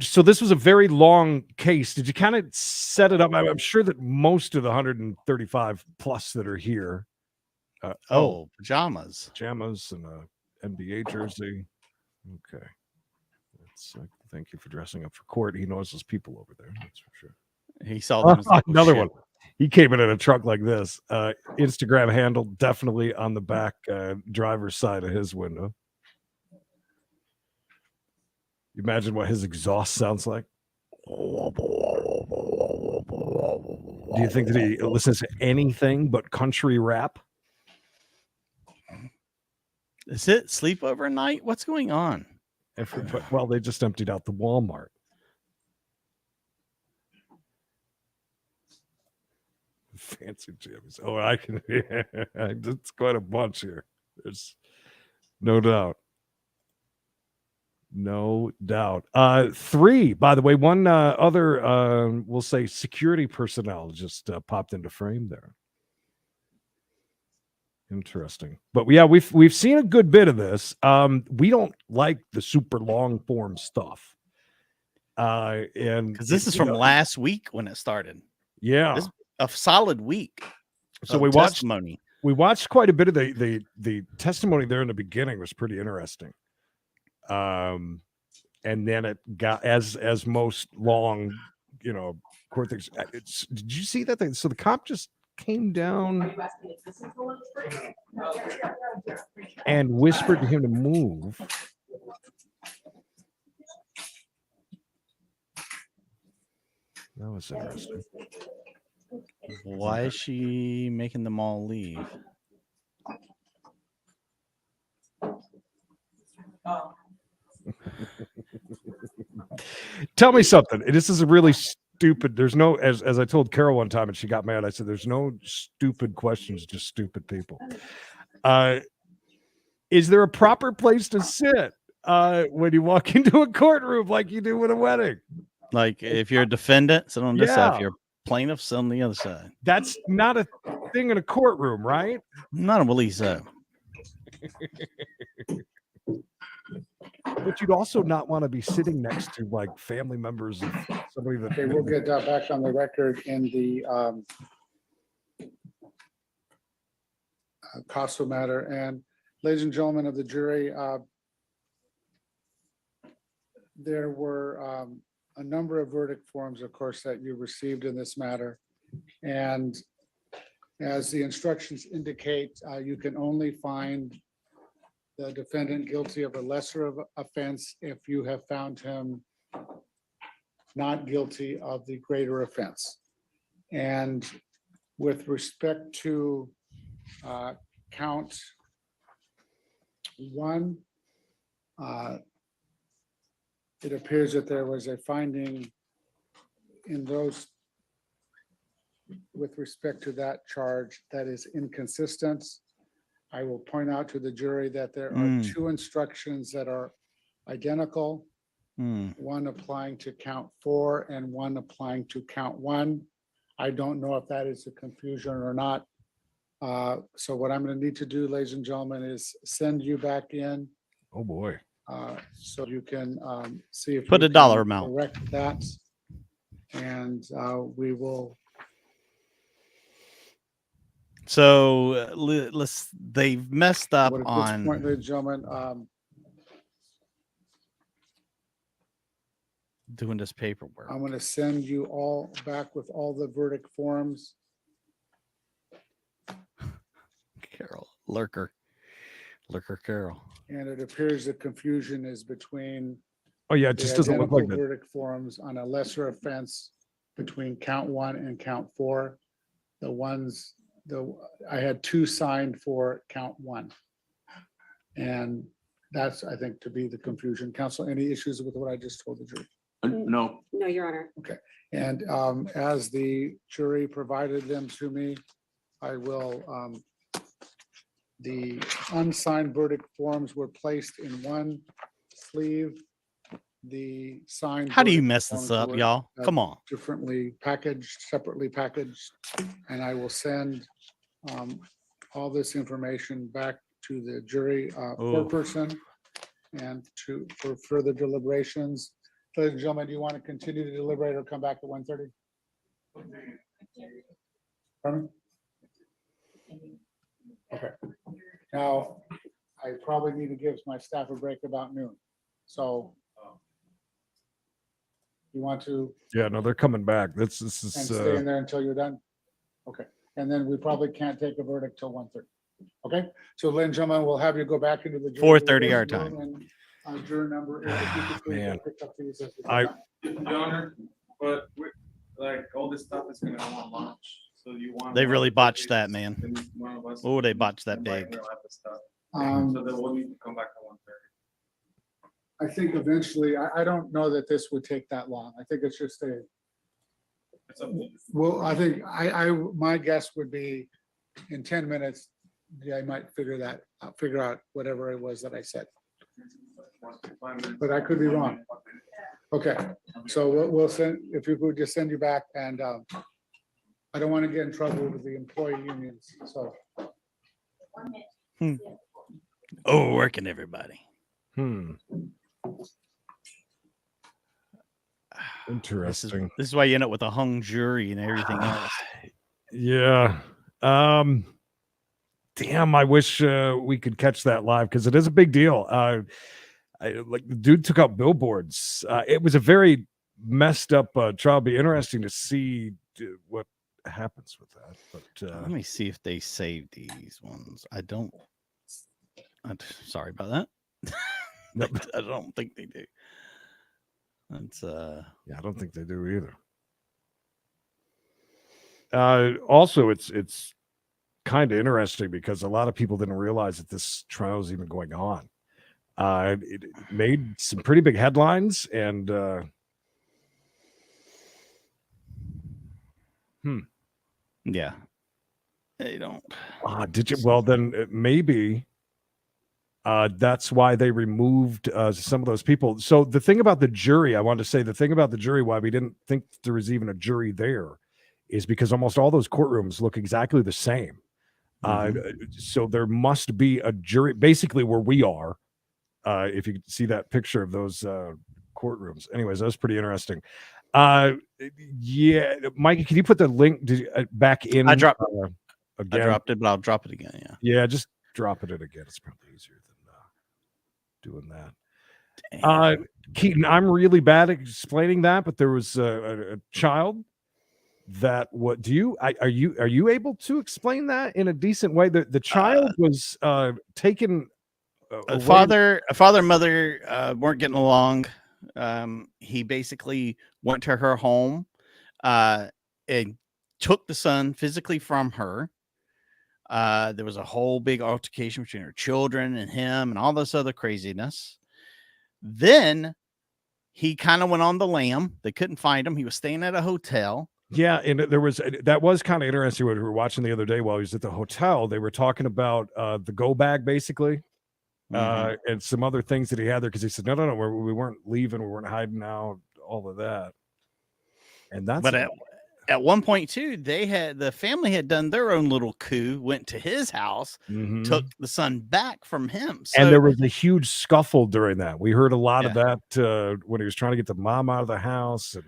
So this was a very long case. Did you kind of set it up? I'm sure that most of the 135 plus that are here. Pajamas and a NBA jersey. Okay. Thank you for dressing up for court. He knows those people over there. That's for sure. He saw them. Another one. He came in a truck like this. Instagram handle definitely on the back driver's side of his window. You imagine what his exhaust sounds like? Do you think that he listens to anything but country rap? Is it sleepover night? What's going on? Well, they just emptied out the Walmart. Fancy gyms. Oh, I can. Yeah, it's quite a bunch here. There's no doubt. No doubt. 3, by the way, one other, we'll say security personnel just popped into frame there. Interesting. But yeah, we've seen a good bit of this. We don't like the super long form stuff. And because this is from last week when it started. Yeah. This, a solid week. So we watched quite a bit of the testimony there in the beginning was pretty interesting. And then it got as most long, court things. Did you see that thing? So the cop just came down and whispered to him to move. That was interesting. Why is she making them all leave? Tell me something. This is a really stupid. There's no, as I told Carol one time and she got mad, I said, there's no stupid questions, just stupid people. Is there a proper place to sit when you walk into a courtroom like you do with a wedding? Like if you're a defendant, sit on this side. If you're a plaintiff, sit on the other side. That's not a thing in a courtroom, right? Not a believe so. But you'd also not want to be sitting next to like family members of somebody that They will get back on the record in the Casso matter. And ladies and gentlemen of the jury, there were a number of verdict forms, of course, that you received in this matter. And as the instructions indicate, you can only find the defendant guilty of a lesser of offense if you have found him not guilty of the greater offense. And with respect to count one, it appears that there was a finding in those with respect to that charge that is inconsistent. I will point out to the jury that there are two instructions that are identical, one applying to count 4 and one applying to count 1. I don't know if that is a confusion or not. So what I'm going to need to do, ladies and gentlemen, is send you back in. Oh, boy. So you can see if Put you a dollar can amount. correct that. And we will. So they've messed up But at this on. point, ladies and gentlemen, doing this paperwork. I'm going to send you all back with all the verdict forms. Carol, Lurker Carol. And it appears the confusion is between. Oh, yeah, it the just doesn't look like identical that. verdict forms on a lesser offense between count 1 and count 4. I had 2 signed for count 1. And that's, I think, to be the confusion. Counsel, any issues with what I just told the jury? No. No, Your Honor. Okay, and as the jury provided them to me, I will, the unsigned verdict forms were placed in one sleeve. The signed. How do you verdict mess this forms up, were, y'all? Come on. Differently packaged, separately packaged, and I will send all this information back to the jury foreperson and for further deliberations. Ladies and gentlemen, do you want to continue to deliberate or come back at 1:30? Pardon? Okay. Now, I probably need to give my staff a break about noon. So you want to Yeah, no, they're coming back. This and is stay in there until you're done? Okay, and then we probably can't take a verdict till 1:30. Okay, so ladies and gentlemen, we'll have you go back into the. 4:30 our time. Juror number. if you could please man. pick up these as we go I- back. Your Honor, but like all this stuff is gonna go on launch, so you want. They really botched that, man. At least one of us Oh, they botched that might big. know have the stuff. Um, So then we'll need to come back at 1:30. I think eventually, I don't know that this would take that long. I think it's just a, It's up to you. well, I think, my guess would be in 10 minutes, I might figure out whatever it was that I said, but I could be wrong. Okay, so we'll send, if you could just send you back and I don't want to get in trouble with the employee unions, so. Oh, working everybody. Interesting. This is why you end up with a hung jury and everything else. Yeah. Damn, I wish we could catch that live because it is a big deal. Like the dude took out billboards. It was a very messed up trial. Be interesting to see what happens with that. But Let me see if they saved these ones. Sorry about that. I don't think they do. That's yeah, I don't think they do either. Also, it's kind of interesting because a lot of people didn't realize that this trial is even going on. It made some pretty big headlines, and yeah, they don't. did you? Well, then maybe that's why they removed some of those people. So the thing about the jury, I wanted to say, the thing about the jury, why we didn't think there was even a jury there, is because almost all those courtrooms look exactly the same. So there must be a jury, basically where we are. If you could see that picture of those courtrooms. Anyways, that was pretty interesting. Yeah, Mikey, can you put the link back in? I dropped again. I dropped it, but I'll drop it again. Yeah. Yeah, just drop it in again. It's probably easier than doing that. Keaton, I'm really bad at explaining that, but there was a child that what do you are you able to explain that in a decent way? The child was taken a father and mother weren't getting along. He basically went to her home and took the son physically from her. There was a whole big altercation between her children and him and all this other craziness. Then he kind of went on the lam. They couldn't find him. He was staying at a hotel. Yeah, and that was kind of interesting what we were watching the other day while he was at the hotel. They were talking about the go bag basically, and some other things that he had there because he said, no, we weren't leaving, we weren't hiding out, all of that. And that's but at one point too, the family had done their own little coup, went to his house, took the son back from him. So, and there was a huge scuffle during that. We heard a lot of that when he was trying to get the mom out of the house, and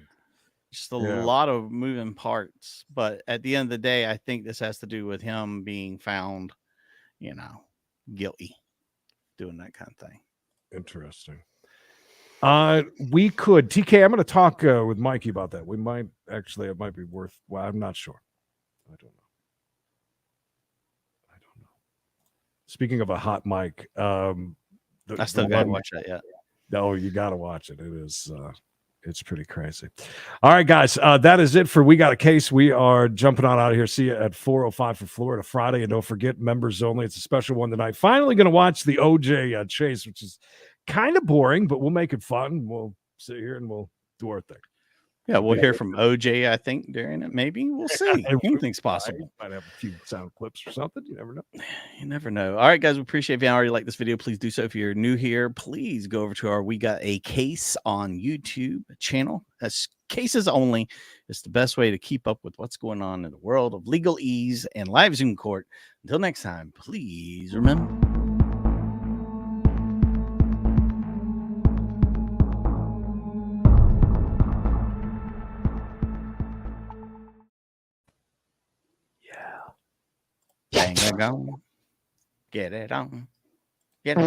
just a lot of moving parts. But at the end of the day, I think this has to do with him being found, guilty, doing that kind of thing. Interesting. We could, TK, I'm going to talk with Mikey about that. We might actually, it might be worth, well, I'm not sure. I don't know. Speaking of a hot mic, I still got to watch that yet. No, you got to watch it. It is, it's pretty crazy. All right, guys, that is it for We Got a Case. We are jumping on out of here. See you at 4:05 for Florida Friday. And don't forget, members only. It's a special one tonight. Finally going to watch the OJ chase, which is kind of boring, but we'll make it fun. We'll sit here and we'll do our thing. Yeah, we'll hear from OJ, I think, during it. Maybe. We'll see. Anything's possible. Might have a few sound clips or something. You never know. You never know. All right, guys, we appreciate if you already like this video. Please do so. If you're new here, please go over to our We Got a Case on YouTube channel. That's cases only. It's the best way to keep up with what's going on in the world of legalese and live Zoom court. Until next time, please remember. Bang it on. Get it on. Get it on.